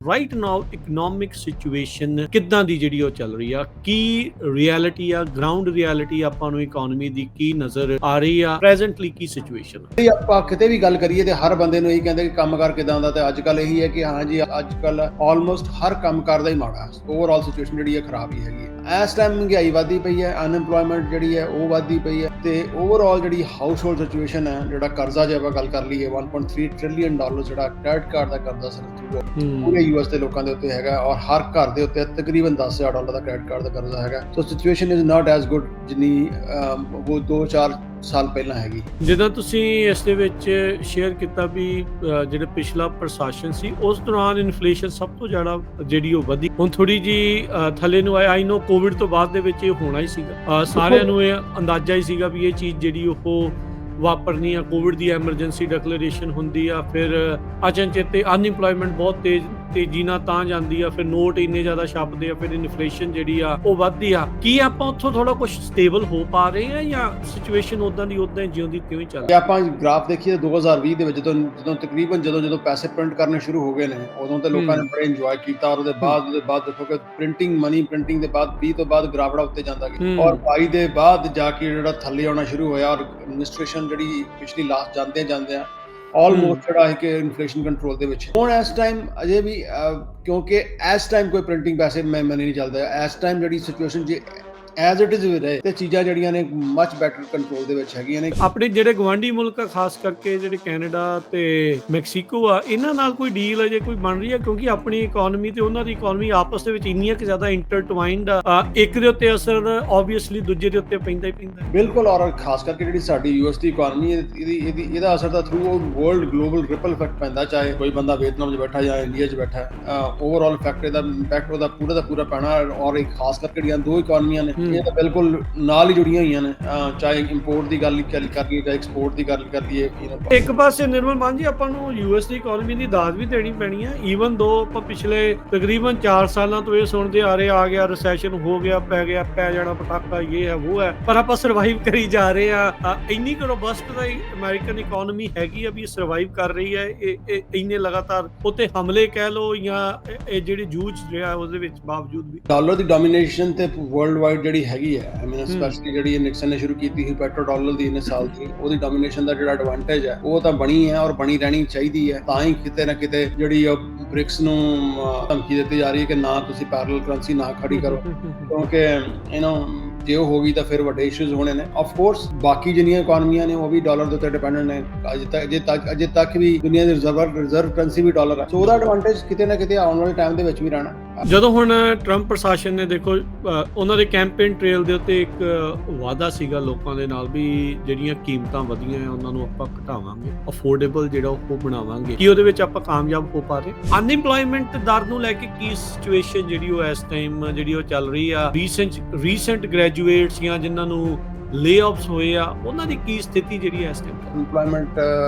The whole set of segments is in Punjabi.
ਰਾਈਟ ਨਾਓ ਇਕਨੋਮਿਕ ਸਿਚੁਏਸ਼ਨ ਕਿੱਦਾਂ ਦੀ ਜਿਹੜੀ ਉਹ ਚੱਲ ਰਹੀ ਆ, ਕੀ ਰਿਐਲਿਟੀ ਆ, ਗਰਾਊਂਡ ਰਿਐਲਿਟੀ ਆਪਾਂ ਨੂੰ ਇਕਨੋਮੀ ਦੀ ਕੀ ਨਜ਼ਰ ਆ ਰਹੀ ਆ, ਪ੍ਰੈਜ਼ੈਂਟਲੀ ਕੀ ਸਿਚੁਏਸ਼ਨ ਆ। ਜੇ ਆਪਾਂ ਕਿਤੇ ਵੀ ਗੱਲ ਕਰੀਏ ਤੇ ਹਰ ਬੰਦੇ ਨੂੰ ਇਹੀ ਕਹਿੰਦੇ ਕਿ ਕੰਮਕਾਰ ਕਿਦਾਂ ਦਾ, ਤੇ ਅੱਜ ਕੱਲ ਇਹੀ ਹੈ ਕਿ ਹਾਂ ਜੀ ਅੱਜ ਕੱਲ ਆਲਮੋਸਟ ਹਰ ਕੰਮਕਾਰ ਦਾ ਹੀ ਮਾੜਾ, ਓਵਰਆਲ ਸਿਚੁਏਸ਼ਨ ਜਿਹੜੀ ਹੈ ਖਰਾਬ ਹੀ ਹੈਗੀ ਹੈ। ਇਸ ਟਾਈਮ ਮਹਿੰਗਾਈ ਵੱਧਦੀ ਪਈ ਹੈ, ਅਨਐਮਪਲੋਇਮੈਂਟ ਜਿਹੜੀ ਹੈ ਉਹ ਵੱਧਦੀ ਪਈ ਹੈ, ਤੇ ਓਵਰਆਲ ਜਿਹੜੀ ਹਾਊਸ ਹੋਲਡ ਸਿਚੁਏਸ਼ਨ ਹੈ, ਜਿਹੜਾ ਕਰਜ਼ਾ ਜੇ ਆਪਾਂ ਗੱਲ ਕਰ ਲਈਏ 1.3 ਟ੍ਰਿਲੀਅਨ ਡਾਲਰ ਜਿਹੜਾ ਕ੍ਰੈਡਿਟ ਕਾਰਡ ਦਾ ਕਰਜ਼ਾ ਪੂਰੇ ਯੂਐਸ ਦੇ ਲੋਕਾਂ ਦੇ ਉੱਤੇ ਹੈਗਾ, ਔਰ ਹਰ ਘਰ ਦੇ ਉੱਤੇ ਤਕਰੀਬਨ $10,000 ਦਾ ਕ੍ਰੈਡਿਟ ਕਾਰਡ ਦਾ ਕਰਜ਼ਾ ਹੈਗਾ। So situation is not as good ਜਿੰਨੀ ਉਹ 2-4 ਸਾਲ ਪਹਿਲਾਂ ਹੈਗੀ। ਜਿੱਦਾਂ ਤੁਸੀਂ ਇਸ ਦੇ ਵਿੱਚ ਸ਼ੇਅਰ ਕੀਤਾ ਵੀ ਜਿਹੜਾ ਪਿਛਲਾ ਪ੍ਰਸ਼ਾਸਨ ਸੀ ਉਸ ਦੌਰਾਨ ਇਨਫਲੇਸ਼ਨ ਸਭ ਤੋਂ ਜ਼ਿਆਦਾ ਜਿਹੜੀ ਉਹ ਵਧੀ, ਹੁਣ ਥੋੜੀ ਜੀ ਥੱਲੇ ਨੂੰ ਆਈ ਨੋ ਕੋਵਿਡ ਤੋਂ ਬਾਅਦ ਦੇ ਵਿੱਚ ਇਹ ਹੋਣਾ ਹੀ ਸੀਗਾ, ਸਾਰਿਆਂ ਨੂੰ ਇਹ ਅੰਦਾਜ਼ਾ ਹੀ ਸੀਗਾ ਵੀ ਇਹ ਚੀਜ਼ ਜਿਹੜੀ ਉਹ ਵਾਪਰਨੀ ਆ। ਕੋਵਿਡ ਦੀ ਐਮਰਜੈਂਸੀ ਡਿਕਲੇਰੇਸ਼ਨ ਹੁੰਦੀ ਆ, ਫਿਰ ਅਚਨਚੇਤੇ ਅਨਇੰਪਲੋਇਮੈਂਟ ਬਹੁਤ ਤੇਜ਼ੀ ਨਾਲ ਤਾਂ ਜਾਂਦੀ ਆ, ਫਿਰ ਨੋਟ ਇੰਨੇ ਜ਼ਿਆਦਾ ਛਾਪਦੇ ਆ, ਫਿਰ ਇਨਫਲੇਸ਼ਨ ਜਿਹੜੀ ਆ ਉਹ ਵੱਧਦੀ ਆ। ਕੀ ਆਪਾਂ ਉੱਥੋਂ ਥੋੜਾ ਕੁਝ ਸਟੇਬਲ ਹੋ ਪਾ ਰਹੇ ਆ ਜਾਂ ਸਿਚੁਏਸ਼ਨ ਉਦਾਂ ਦੀ ਉਦਾਂ ਜਿਉਂ ਦੀ ਤਿਉਂ ਹੀ ਚੱਲ ਜੇ ਆਪਾਂ ਗ੍ਰਾਫ ਦੇਖੀਏ 2020 ਦੇ ਵਿੱਚ ਜਦੋਂ ਤਕਰੀਬਨ ਜਦੋਂ ਪੈਸੇ ਪ੍ਰਿੰਟ ਕਰਨੇ ਸ਼ੁਰੂ ਹੋ ਗਏ ਨੇ, ਉਦੋਂ ਤੇ ਲੋਕਾਂ ਨੇ ਬੜੇ ਇੰਜੋਏ ਕੀਤਾ, ਔਰ ਉਹਦੇ ਬਾਅਦ ਦੇਖੋ ਕਿ ਮਨੀ ਪ੍ਰਿੰਟਿੰਗ ਦੇ ਬਾਅਦ 20 ਤੋਂ ਬਾਅਦ ਗ੍ਰਾਫੜਾ ਉੱਤੇ ਜਾਂਦਾ ਗਿਆ, ਔਰ 22 ਦੇ ਬਾਅਦ ਜਾ ਕੇ ਜਿਹੜਾ ਥੱਲੇ ਆਉਣਾ ਸ਼ੁਰੂ ਹੋਇਆ, ਔਰ ਐਡਮਿਨਿਸਟ੍ਰੇਸ਼ਨ ਜਿਹੜੀ ਪਿਛਲੀ ਲਾਸਟ ਜਾਂਦੇ ਆ ਆਲਮੋਸਟ ਜਿਹੜਾ ਹੈ ਕਿ ਇਨਫਲੇਸ਼ਨ ਕੰਟਰੋਲ ਦੇ ਵਿੱਚ। ਹੁਣ ਇਸ ਟਾਈਮ ਅਜੇ ਵੀ ਕਿਉਂਕਿ ਇਸ ਟਾਈਮ ਕੋਈ ਪ੍ਰਿੰਟਿੰਗ ਪੈਸੇ ਮੈਂ ਨਹੀਂ ਚੱਲਦਾ, ਇਸ ਟਾਈਮ ਜਿਹੜੀ ਸਿਚੁਏਸ਼ਨ ਜੇ ਐਜ਼ ਇਟ ਇਜ਼ ਰਹੇ ਤੇ ਚੀਜ਼ਾਂ ਜਿਹੜੀਆਂ ਨੇ ਮਚ ਬੈਟਰ ਕੰਟਰੋਲ ਦੇ ਵਿੱਚ ਹੈਗੀਆਂ ਨੇ। ਆਪਣੇ ਜਿਹੜੇ ਗਵਾਂਢੀ ਮੁਲਕ ਆ, ਖਾਸ ਕਰਕੇ ਜਿਹੜੇ ਕੈਨੇਡਾ ਤੇ ਮੈਕਸੀਕੋ ਆ, ਇਹਨਾਂ ਨਾਲ ਕੋਈ ਡੀਲ ਅਜੇ ਕੋਈ ਬਣ ਰਹੀ ਹੈ? ਕਿਉਂਕਿ ਆਪਣੀ ਇਕਨੋਮੀ ਤੇ ਉਹਨਾਂ ਦੀ ਇਕਨੋਮੀ ਆਪਸ ਦੇ ਵਿੱਚ ਇੰਨੀਆਂ ਕਿ ਜ਼ਿਆਦਾ ਇੰਟਰਟਵਾਈਨਡ ਆ, ਇੱਕ ਦੇ ਉੱਤੇ ਅਸਰ ਆਬਵੀਅਸਲੀ ਦੂਜੇ ਦੇ ਉੱਤੇ ਪੈਂਦਾ ਹੀ ਪੈਂਦਾ। ਬਿਲਕੁਲ, ਔਰ ਖਾਸ ਕਰਕੇ ਜਿਹੜੀ ਸਾਡੀ ਯੂਐਸ ਦੀ ਇਕਨੋਮੀ ਇਹਦਾ ਅਸਰ ਤਾਂ through world global ripple effect ਪੈਂਦਾ, ਚਾਹੇ ਕੋਈ ਬੰਦਾ ਵੀਅਤਨਾਮ 'ਚ ਬੈਠਾ ਜਾਂ ਇੰਡੀਆ 'ਚ ਬੈਠਾ, ਓਵਰਆਲ ਇਫੈਕਟ ਇਹਦਾ ਇੰਪੈਕਟ ਉਹਦਾ ਪੂਰਾ ਪੈਣਾ। ਔਰ ਇੱਕ ਖਾਸ ਕਰਕੇ ਜਿਹੜੀਆਂ ਦੋ ਇਕਨੋਮੀਆਂ ਨੇ ਇਹ ਤਾਂ ਬਿਲਕੁਲ ਨਾਲ ਹੀ ਜੁੜੀਆਂ ਹੋਈਆਂ ਨੇ, ਚਾਹੇ ਇੰਪੋਰਟ ਦੀ ਗੱਲ ਕਰ ਲਈਏ ਚਾਹੇ ਐਕਸਪੋਰਟ ਦੀ ਗੱਲ ਕਰ ਲਈਏ। ਇੱਕ ਪਾਸੇ ਨਿਰਮਲ ਮਾਨ ਜੀ ਆਪਾਂ ਨੂੰ ਯੂਐਸ ਦੀ ਇਕਨੋਮੀ ਦੀ ਦਾਦ ਵੀ ਦੇਣੀ ਪੈਣੀ ਹੈ, ਈਵਨ ਦੋ ਆਪਾਂ ਪਿਛਲੇ ਤਕਰੀਬਨ 4 ਸਾਲਾਂ ਤੋਂ ਇਹ ਸੁਣਦੇ ਆ ਰਹੇ ਆ ਗਿਆ ਰਿਸੈਸ਼ਨ ਹੋ ਗਿਆ, ਪੈ ਜਾਣਾ ਪਟਾਕਾ, ਇਹ ਹੈ ਉਹ ਹੈ, ਪਰ ਆਪਾਂ ਸਰਵਾਈਵ ਕਰੀ ਜਾ ਰਹੇ ਆ। ਇੰਨੀ ਕੁ ਰੋਬਸਟ ਦਾ ਅਮਰੀਕਨ ਇਕਨੋਮੀ ਹੈਗੀ ਆ ਵੀ ਸਰਵਾਈਵ ਕਰ ਰਹੀ ਹੈ ਇੰਨੇ ਲਗਾਤਾਰ ਉੱਤੇ ਹਮਲੇ ਕਹਿ ਲਓ ਜਾਂ ਇਹ ਜਿਹੜੇ ਜੂਝ ਰਿਹਾ ਉਹਦੇ ਵਿੱਚ ਬਾਵਜੂਦ ਵੀ। ਡਾਲਰ ਦੀ ਡੋਮੀਨੇਸ਼ਨ ਤੇ ਵਰਲਡ ਵਾਈਡ ਜਿਹੜੀ ਹੈਗੀ ਹੈ, ਸਪੈਸ਼ਲੀ ਜਿਹੜੀ ਨਿਕਸਨ ਨੇ ਸ਼ੁਰੂ ਕੀਤੀ ਸੀ ਪੈਟਰੋ ਡਾਲਰ ਦੀ ਇੰਨੇ ਸਾਲ ਦੀ, ਉਹਦੀ ਡੋਮੀਨੇਸ਼ਨ ਦਾ ਜਿਹੜਾ ਐਡਵਾਂਟੇਜ ਹੈ ਉਹ ਤਾਂ ਬਣੀ ਹੈ ਔਰ ਬਣੀ ਰਹਿਣੀ ਚਾਹੀਦੀ ਹੈ। ਤਾਂ ਹੀ ਕਿਤੇ ਨਾ ਕਿਤੇ ਜਿਹੜੀ ਬ੍ਰਿਕਸ ਨੂੰ ਧਮਕੀ ਦਿੱਤੀ ਜਾ ਰਹੀ ਹੈ ਕਿ ਨਾ ਤੁਸੀਂ ਪੈਰਲਲ ਕਰੰਸੀ ਨਾ ਖੜੀ ਕਰੋ, ਕਿਉਂਕਿ ਜੇ ਉਹ ਹੋ ਗਈ ਤਾਂ ਫਿਰ ਵੱਡੇ ਇਸ਼ੂਜ਼ ਹੋਣੇ ਨੇ। ਆਫ ਕੋਰਸ ਬਾਕੀ ਜਿੰਨੀਆਂ ਇਕਨੋਮੀਆਂ ਨੇ ਉਹ ਵੀ ਡਾਲਰ ਦੇ ਉੱਤੇ ਡਿਪੈਂਡੈਂਟ ਨੇ, ਅਜੇ ਤੱਕ ਵੀ ਦੁਨੀਆ ਦੀ ਰਿਜ਼ਰਵ ਕਰੰਸੀ ਵੀ ਡਾਲਰ ਹੈ, ਸੋ ਉਹਦਾ ਐਡਵਾਂਟੇਜ ਕਿਤੇ ਨਾ ਕਿਤੇ ਆਉਣ ਵਾਲੇ ਟਾਈਮ ਦੇ ਵਿੱਚ ਵੀ ਰਹਿਣਾ। ਜਦੋਂ ਹੁਣ ਟਰੰਪ ਪ੍ਰਸ਼ਾਸਨ ਨੇ ਦੇਖੋ ਉਹਨਾਂ ਦੇ ਕੈਂਪੇਨ ਟ੍ਰੇਲ ਦੇ ਉੱਤੇ ਇੱਕ ਵਾਅਦਾ ਸੀਗਾ ਲੋਕਾਂ ਦੇ ਨਾਲ ਵੀ ਜਿਹੜੀਆਂ ਕੀਮਤਾਂ ਵਧੀਆਂ ਆ ਉਹਨਾਂ ਨੂੰ ਆਪਾਂ ਘਟਾਵਾਂਗੇ, ਅਫੋਰਡੇਬਲ ਜਿਹੜਾ ਉਹ ਬਣਾਵਾਂਗੇ, ਕੀ ਉਹਦੇ ਵਿੱਚ ਆਪਾਂ ਕਾਮਯਾਬ ਹੋ ਪਾ ਰਹੇ? ਅਨਇੰਪਲੋਇਮੈਂਟ ਦਰ ਨੂੰ ਲੈ ਕੇ ਕੀ ਸਿਚੁਏਸ਼ਨ ਜਿਹੜੀ ਉਹ ਇਸ ਟਾਈਮ ਜਿਹੜੀ ਉਹ ਚੱਲ ਰਹੀ ਆ? ਰੀਸੈਂਟ ਗ੍ਰੈਜੂਏਟਸ ਜਾਂ ਜਿਨ੍ਹਾਂ ਨੂੰ ਲੇਆਫਸ ਹੋਏ ਆ ਉਹਨਾਂ ਦੀ ਕੀ ਸਥਿਤੀ ਜਿਹੜੀ ਹੈ ਇਸ time? Employment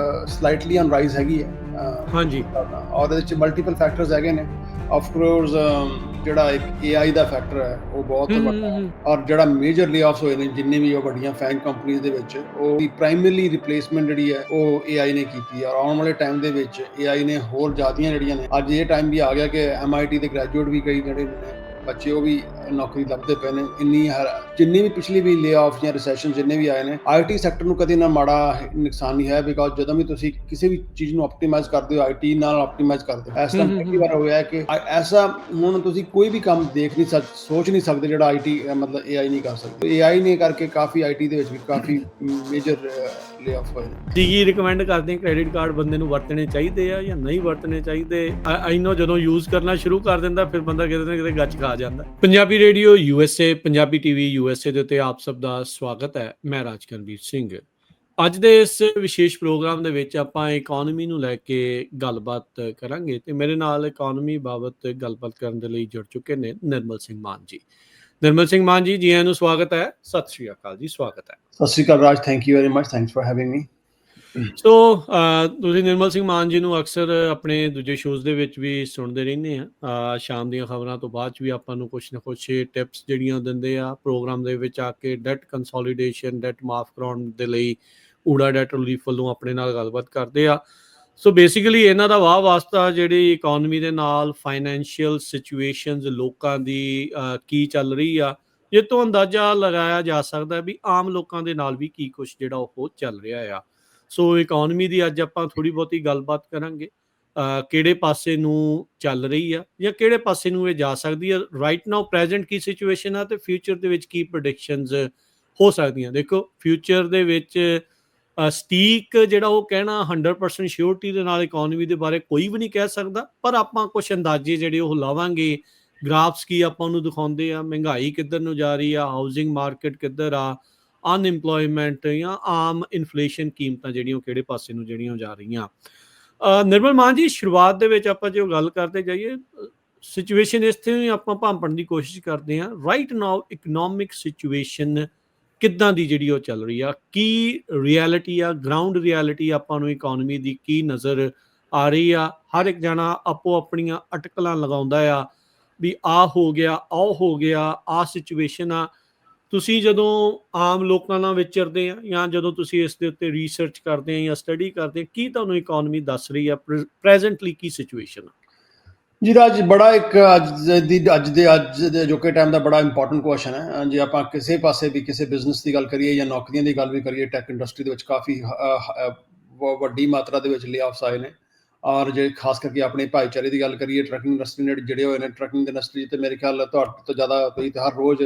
slightly on rise ਹੈਗੀ ਹੈ, ਹਾਂਜੀ, ਔਰ ਇਹਦੇ ਵਿੱਚ ਮਲਟੀਪਲ ਫੈਕਟਰਸ ਹੈਗੇ ਨੇ। ਆਫ ਕੋਰਸ ਜਿਹੜਾ ਇੱਕ AI ਦਾ ਫੈਕਟਰ ਹੈ ਉਹ ਬਹੁਤ ਵੱਡਾ ਹੈ, ਔਰ ਜਿਹੜਾ ਮੇਜਰ ਲੇਆਫਸ ਹੋਏ ਨੇ ਜਿੰਨੇ ਵੀ ਉਹ ਵੱਡੀਆਂ ਫੈਂਗ ਕੰਪਨੀਆਂ ਦੇ ਵਿੱਚ, ਉਹ ਪ੍ਰਾਇਮਰੀ ਰਿਪਲੇਸਮੈਂਟ ਜਿਹੜੀ ਹੈ ਉਹ AI ਨੇ ਕੀਤੀ ਹੈ, ਔਰ ਆਉਣ ਵਾਲੇ ਟਾਈਮ ਦੇ ਵਿੱਚ AI ਨੇ ਹੋਰ ਜ਼ਿਆਦੀਆਂ ਜਿਹੜੀਆਂ ਨੇ, ਅੱਜ ਇਹ ਟਾਈਮ ਵੀ ਆ ਗਿਆ ਕਿ MIT ਦੇ ਗ੍ਰੈਜੂਏਟ ਵੀ ਕਈ ਜਿਹੜੇ ਨੇ ਬੱਚੇ ਉਹ ਵੀ ਨੌਕਰੀ ਲੱਭਦੇ ਪਏ ਨੇ। ਜਿੰਨੀ ਵੀ ਪਿਛਲੀ ਵੀ ਲੇਆਫ ਜਾਂ ਰਿਸੈਸ਼ਨ ਜਿੰਨੇ ਵੀ ਆਏ ਨੇ, IT ਸੈਕਟਰ ਨੂੰ ਕਦੇ ਨਾ ਮਾੜਾ ਨੁਕਸਾਨ ਨਹੀਂ ਹੈ, ਬਿਕਾਜ਼ ਜਦੋਂ ਵੀ ਤੁਸੀਂ ਕਿਸੇ ਵੀ ਚੀਜ਼ ਨੂੰ ਆਪਟੀਮਾਈਜ਼ ਕਰਦੇ ਹੋ IT ਨਾਲ ਆਪਟੀਮਾਈਜ਼ ਕਰਦੇ ਹੋ। ਇਸ ਤਰ੍ਹਾਂ ਪਹਿਲੀ ਵਾਰ ਹੋਇਆ ਕਿ ਐਸਾ ਹੁਣ ਤੁਸੀਂ ਕੋਈ ਵੀ ਕੰਮ ਸੋਚ ਨਹੀਂ ਸਕਦੇ ਜਿਹੜਾ IT ਮਤਲਬ AI ਨਹੀਂ ਕਰ ਸਕਦੇ। AI ਨੇ ਕਰਕੇ ਕਾਫੀ IT ਦੇ ਵਿੱਚ ਵੀ ਕਾਫੀ ਮੇਜਰ ਲੇਆਫ ਹੋਏ ਨੇ। ਕੀ ਰਿਕਮੈਂਡ ਕਰਦੇ ਕ੍ਰੈਡਿਟ ਕਾਰਡ ਬੰਦੇ ਨੂੰ ਵਰਤਣੇ ਚਾਹੀਦੇ ਆ ਜਾਂ ਨਹੀਂ ਵਰਤਣੇ ਚਾਹੀਦੇ? ਆਈ ਨੋ ਜਦੋਂ ਯੂਜ਼ ਕਰਨਾ ਸ਼ੁਰੂ ਕਰ ਦਿੰਦਾ ਫਿਰ ਬੰਦਾ ਕਿਤੇ ਨਾ ਕਿਤੇ ਗੱਚ ਖਾ ਜਾਂਦਾ। Punjabi radio USA, Punjabi TV USA ਦੇ ਉੱਤੇ ਆਪ ਸਭ ਦਾ ਸਵਾਗਤ ਹੈ। ਮੈਂ ਰਾਜਕਰਨਵੀਰ ਸਿੰਘ। ਅੱਜ ਦੇ ਇਸ ਵਿਸ਼ੇਸ਼ ਪ੍ਰੋਗਰਾਮ ਦੇ ਵਿੱਚ ਆਪਾਂ ਇਕਨੋਮੀ ਨੂੰ ਲੈ ਕੇ ਗੱਲਬਾਤ ਕਰਾਂਗੇ ਤੇ ਮੇਰੇ ਨਾਲ ਇਕਨੋਮੀ ਬਾਬਤ ਗੱਲਬਾਤ ਕਰਨ ਦੇ ਲਈ ਜੁੜ ਚੁੱਕੇ ਨੇ ਨਿਰਮਲ ਸਿੰਘ ਮਾਨ ਜੀ। ਨਿਰਮਲ ਸਿੰਘ ਮਾਨ ਜੀ, ਜੀ ਆਇਆਂ ਨੂੰ ਸਵਾਗਤ ਹੈ। ਸਤਿ ਸ਼੍ਰੀ ਅਕਾਲ ਜੀ, ਸਵਾਗਤ ਹੈ। ਸਤਿ ਸ਼੍ਰੀ ਅਕਾਲ Raj, thank you very much, thanks for having me. So ਤੁਸੀਂ ਨਿਰਮਲ ਸਿੰਘ ਮਾਨ ਜੀ ਨੂੰ ਅਕਸਰ ਆਪਣੇ ਦੂਜੇ ਸ਼ੋਜ਼ ਦੇ ਵਿੱਚ ਵੀ ਸੁਣਦੇ ਰਹਿੰਦੇ ਆ। ਸ਼ਾਮ ਦੀਆਂ ਖਬਰਾਂ ਤੋਂ ਬਾਅਦ ਵੀ ਆਪਾਂ ਨੂੰ ਕੁਛ ਨਾ ਕੁਛ ਟਿਪਸ ਜਿਹੜੀਆਂ ਦਿੰਦੇ ਆ ਪ੍ਰੋਗਰਾਮ ਦੇ ਵਿੱਚ ਆ ਕੇ। ਡੈਟ ਕੰਸੋਲੀਡੇਸ਼ਨ, ਡੈਟ ਮਾਫ ਕਰਾਉਣ ਦੇ ਲਈ ਊੜਾ ਡੈਟ ਰਿਲੀਫ ਵੱਲੋਂ ਆਪਣੇ ਨਾਲ ਗੱਲਬਾਤ ਕਰਦੇ ਆ। ਸੋ ਬੇਸਿਕਲੀ ਇਹਨਾਂ ਦਾ ਵਾਹ ਵਾਸਤਾ ਜਿਹੜੀ ਇਕੋਨਮੀ ਦੇ ਨਾਲ ਫਾਈਨੈਂਸ਼ੀਅਲ ਸਿਚੁਏਸ਼ਨਸ ਲੋਕਾਂ ਦੀ ਕੀ ਚੱਲ ਰਹੀ ਆ, ਇਹ ਤੋਂ ਅੰਦਾਜ਼ਾ ਲਗਾਇਆ ਜਾ ਸਕਦਾ ਵੀ ਆਮ ਲੋਕਾਂ ਦੇ ਨਾਲ ਵੀ ਕੀ ਕੁਛ ਜਿਹੜਾ ਉਹ ਚੱਲ ਰਿਹਾ ਆ। ਸੋ ਇਕੋਨਮੀ ਦੀ ਅੱਜ ਆਪਾਂ ਥੋੜ੍ਹੀ ਬਹੁਤੀ ਗੱਲਬਾਤ ਕਰਾਂਗੇ, ਕਿਹੜੇ ਪਾਸੇ ਨੂੰ ਚੱਲ ਰਹੀ ਆ ਜਾਂ ਕਿਹੜੇ ਪਾਸੇ ਨੂੰ ਇਹ ਜਾ ਸਕਦੀ ਆ, ਰਾਈਟ ਨਾਓ ਪ੍ਰੈਜ਼ੈਂਟ ਕੀ ਸਿਚੁਏਸ਼ਨ ਆ ਤੇ ਫਿਊਚਰ ਦੇ ਵਿੱਚ ਕੀ ਪ੍ਰੈਡਿਕਸ਼ਨਸ ਹੋ ਸਕਦੀਆਂ। ਦੇਖੋ ਫਿਊਚਰ ਦੇ ਵਿੱਚ ਸਟੀਕ ਜਿਹੜਾ ਉਹ ਕਹਿਣਾ 100% ਸ਼ਿਓਰਟੀ ਦੇ ਨਾਲ ਇਕੋਨਮੀ ਦੇ ਬਾਰੇ ਕੋਈ ਵੀ ਨਹੀਂ ਕਹਿ ਸਕਦਾ, ਪਰ ਆਪਾਂ ਕੁਝ ਅੰਦਾਜ਼ੇ ਜਿਹੜੇ ਉਹ ਲਾਵਾਂਗੇ। ਗ੍ਰਾਫਸ ਕੀ ਆਪਾਂ ਨੂੰ ਦਿਖਾਉਂਦੇ ਆ, ਮਹਿੰਗਾਈ ਕਿੱਧਰ ਨੂੰ ਜਾ ਰਹੀ ਆ, ਹਾਊਸਿੰਗ ਮਾਰਕੀਟ ਕਿੱਧਰ ਆ, ਅਨਇੰਪਲੋਇਮੈਂਟ ਜਾਂ ਆਮ ਇਨਫਲੇਸ਼ਨ ਕੀਮਤਾਂ ਜਿਹੜੀਆਂ ਉਹ ਕਿਹੜੇ ਪਾਸੇ ਨੂੰ ਜਿਹੜੀਆਂ ਜਾ ਰਹੀਆਂ। ਨਿਰਮਲ ਮਾਨ ਜੀ, ਸ਼ੁਰੂਆਤ ਦੇ ਵਿੱਚ ਆਪਾਂ ਜੇ ਗੱਲ ਕਰਦੇ ਜਾਈਏ, ਸਿਚੁਏਸ਼ਨ ਇਸ ਤੇ ਆਪਾਂ ਭਾਂਪਣ ਦੀ ਕੋਸ਼ਿਸ਼ ਕਰਦੇ ਹਾਂ। ਰਾਈਟ ਨਾਓ ਇਕਨੋਮਿਕ ਸਿਚੁਏਸ਼ਨ ਕਿੱਦਾਂ ਦੀ ਜਿਹੜੀ ਉਹ ਚੱਲ ਰਹੀ ਆ, ਕੀ ਰਿਐਲਿਟੀ ਆ, ਗਰਾਊਂਡ ਰਿਐਲਿਟੀ ਆਪਾਂ ਨੂੰ ਇਕੋਨਮੀ ਦੀ ਕੀ ਨਜ਼ਰ ਆ ਰਹੀ ਆ। ਹਰ ਇੱਕ ਜਣਾ ਆਪੋ ਆਪਣੀਆਂ ਅਟਕਲਾਂ ਲਗਾਉਂਦਾ ਆ ਵੀ ਆਹ ਹੋ ਗਿਆ, ਆਹ ਹੋ ਗਿਆ, ਆਹ ਸਿਚੁਏਸ਼ਨ ਆ। ਤੁਸੀਂ ਜਦੋਂ ਆਮ ਲੋਕਾਂ ਨਾਲ ਵਿਚਰਦੇ ਆ ਜਾਂ ਜਦੋਂ ਤੁਸੀਂ ਇਸ ਦੇ ਉੱਤੇ ਰਿਸਰਚ ਕਰਦੇ ਆ ਜਾਂ ਸਟੱਡੀ ਕਰਦੇ ਆ, ਕੀ ਤੁਹਾਨੂੰ ਇਕੋਨਮੀ ਦੱਸ ਰਹੀ ਆ ਪ੍ਰੈਜ਼ੈਂਟਲੀ ਕੀ ਸਿਚੁਏਸ਼ਨ ਆ? ਜੀ ਰਾਜ, ਬੜਾ ਇੱਕ ਅੱਜ ਦੇ ਅਜੋਕੇ ਟਾਈਮ ਦਾ ਬੜਾ ਇੰਪੋਰਟੈਂਟ ਕੁਐਸਚਨ ਹੈ। ਜੇ ਆਪਾਂ ਕਿਸੇ ਪਾਸੇ ਵੀ ਕਿਸੇ ਬਿਜ਼ਨਸ ਦੀ ਗੱਲ ਕਰੀਏ ਜਾਂ ਨੌਕਰੀਆਂ ਦੀ ਗੱਲ ਵੀ ਕਰੀਏ, ਟੈਕ ਇੰਡਸਟਰੀ ਦੇ ਵਿੱਚ ਕਾਫੀ ਵੱਡੀ ਮਾਤਰਾ ਦੇ ਵਿੱਚ ਲੇਆਫਸ ਆਏ ਨੇ। ਔਰ ਜੇ ਖਾਸ ਕਰਕੇ ਆਪਣੇ ਭਾਈਚਾਰੇ ਦੀ ਗੱਲ ਕਰੀਏ, ਟਰੱਕਿੰਗ ਇੰਡਸਟਰੀ ਨੇ ਜਿਹੜੇ ਹੋਏ ਨੇ, ਟਰੱਕਿੰਗ ਇੰਡਸਟਰੀ ਤੇ ਮੇਰੇ ਖਿਆਲ ਤੁਹਾਡੇ ਤੋਂ ਜ਼ਿਆਦਾ ਤੁਸੀਂ ਤਾਂ ਹਰ ਰੋਜ਼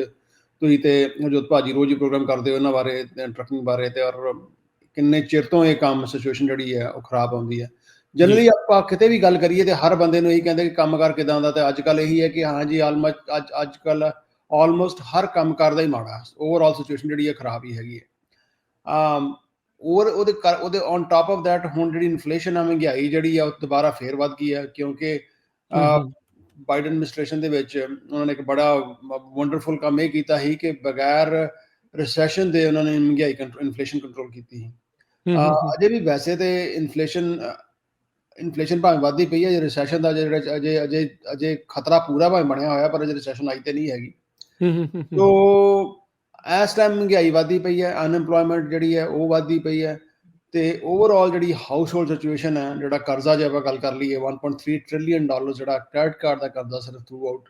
ਤੁਸੀਂ ਤੇ ਜੋ ਭਾਜੀ ਰੋਜ਼ ਹੀ ਪ੍ਰੋਗਰਾਮ ਕਰਦੇ ਹੋ ਇਹਨਾਂ ਬਾਰੇ, ਟਰੱਕਿੰਗ ਬਾਰੇ, ਤੇ ਔਰ ਕਿੰਨੇ ਚਿਰ ਤੋਂ ਇਹ ਕੰਮ ਸਿਚੁਏਸ਼ਨ ਜਿਹੜੀ ਹੈ ਉਹ ਖਰਾਬ ਆਉਂਦੀ ਹੈ। ਜਨਰਲੀ ਆਪਾਂ ਕਿਤੇ ਵੀ ਗੱਲ ਕਰੀਏ ਤੇ ਹਰ ਬੰਦੇ ਨੂੰ ਇਹੀ ਕਹਿੰਦੇ ਕਿ ਕੰਮਕਾਰ ਕਿੱਦਾਂ ਦਾ, ਤੇ ਅੱਜ ਕੱਲ੍ਹ ਇਹੀ ਹੈ ਕਿ ਹਾਂ ਜੀ ਅੱਜ ਕੱਲ੍ਹ ਆਲਮੋਸਟ ਹਰ ਕੰਮਕਾਰ ਦਾ ਹੀ ਮਾੜਾ, ਓਵਰਆਲ ਸਿਚੁਏਸ਼ਨ ਜਿਹੜੀ ਹੈ ਖਰਾਬ ਹੀ ਹੈਗੀ ਹੈ। ਔਰ ਉਹਦੇ ਔਨ ਟਾਪ ਆਫ ਦੈਟ ਹੁਣ ਜਿਹੜੀ ਇਨਫਲੇਸ਼ਨ ਆ, ਮਹਿੰਗਾਈ ਜਿਹੜੀ ਆ ਉਹ ਦੁਬਾਰਾ ਫੇਰ ਵੱਧ ਗਈ ਹੈ, ਕਿਉਂਕਿ ਬਾਈਡਨ ਐਡਮਿਨਿਸਟ੍ਰੇਸ਼ਨ ਦੇ ਵਿੱਚ ਉਹਨਾਂ ਨੇ ਇੱਕ ਬੜਾ ਵੰਡਰਫੁਲ ਕੰਮ ਇਹ ਕੀਤਾ ਸੀ ਕਿ ਬਗੈਰ ਰਿਸੈਸ਼ਨ ਦੇ ਉਹਨਾਂ ਨੇ ਮਹਿੰਗਾਈ ਇਨਫਲੇਸ਼ਨ ਕੰਟਰੋਲ ਕੀਤੀ ਸੀ। ਅਜੇ ਵੀ ਵੈਸੇ ਤੇ ਇਨਫਲੇਸ਼ਨ ਭਾਵੇਂ ਵੱਧਦੀ ਪਈ ਹੈ, ਰਿਸੈਸ਼ਨ ਦਾ ਜਿਹੜਾ ਅਜੇ ਖਤਰਾ ਪੂਰਾ ਭਾਵੇਂ ਬਣਿਆ ਹੋਇਆ, ਪਰ ਅਜੇ ਰਿਸੈਸ਼ਨ ਆਈ ਤੇ ਨਹੀਂ ਹੈਗੀ। ਤੋ ਇਸ ਟਾਈਮ ਮਹਿੰਗਾਈ ਵੱਧਦੀ ਪਈ ਹੈ, ਅਨਇੰਪਲੋਇਮੈਂਟ ਜਿਹੜੀ ਹੈ ਉਹ ਵੱਧਦੀ ਪਈ ਹੈ, ਤੇ ਓਵਰਆਲ ਜਿਹੜੀ ਹਾਊਸ ਹੋਲਡ ਸਿਚੁਏਸ਼ਨ ਹੈ, ਜਿਹੜਾ ਕਰਜ਼ਾ ਜੇ ਆਪਾਂ ਗੱਲ ਕਰ ਲਈਏ, $1.3 ਟ੍ਰਿਲੀਅਨ ਜਿਹੜਾ ਕ੍ਰੈਡਿਟ ਕਾਰਡ ਦਾ ਕਰਜ਼ਾ ਸਿਰਫ ਥਰੂ ਆਊਟ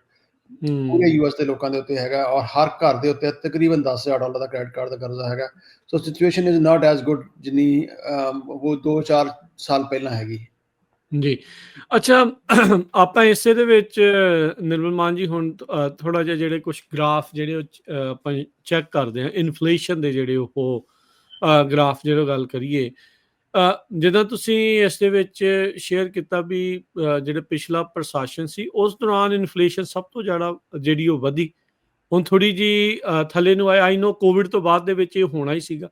ਪੂਰੇ ਯੂਐਸ ਦੇ ਲੋਕਾਂ ਦੇ ਉੱਤੇ ਹੈਗਾ, ਔਰ ਹਰ ਘਰ ਦੇ ਉੱਤੇ ਤਕਰੀਬਨ $10,000 ਦਾ ਕ੍ਰੈਡਿਟ ਕਾਰਡ ਦਾ ਕਰਜ਼ਾ ਹੈਗਾ। So situation is not as good ਜਿੰਨੀ ਉਹ 2-4 ਸਾਲ ਪਹਿਲਾਂ ਹੈਗੀ। ਜੀ, ਅੱਛਾ, ਆਪਾਂ ਇਸੇ ਦੇ ਵਿੱਚ ਨਿਰਮਲ ਮਾਨ ਜੀ ਹੁਣ ਥੋੜ੍ਹਾ ਜਿਹਾ ਜਿਹੜੇ ਕੁਛ ਗ੍ਰਾਫ ਜਿਹੜੇ ਉਹ ਆਪਾਂ ਚੈੱਕ ਕਰਦੇ ਹਾਂ, ਇਨਫਲੇਸ਼ਨ ਦੇ ਜਿਹੜੇ ਉਹ ਗ੍ਰਾਫ ਜਦੋਂ ਗੱਲ ਕਰੀਏ, ਜਿੱਦਾਂ ਤੁਸੀਂ ਇਸ ਦੇ ਵਿੱਚ ਸ਼ੇਅਰ ਕੀਤਾ ਵੀ ਜਿਹੜਾ ਪਿਛਲਾ ਪ੍ਰਸ਼ਾਸਨ ਸੀ ਉਸ ਦੌਰਾਨ ਇਨਫਲੇਸ਼ਨ ਸਭ ਤੋਂ ਜ਼ਿਆਦਾ ਜਿਹੜੀ ਉਹ ਵਧੀ, ਹੁਣ ਥੋੜ੍ਹੀ ਜਿਹੀ ਥੱਲੇ ਨੂੰ ਆਇਆ। ਆਈ ਨੋ ਕੋਵਿਡ ਤੋਂ ਬਾਅਦ ਦੇ ਵਿੱਚ ਇਹ ਹੋਣਾ ਹੀ ਸੀਗਾ,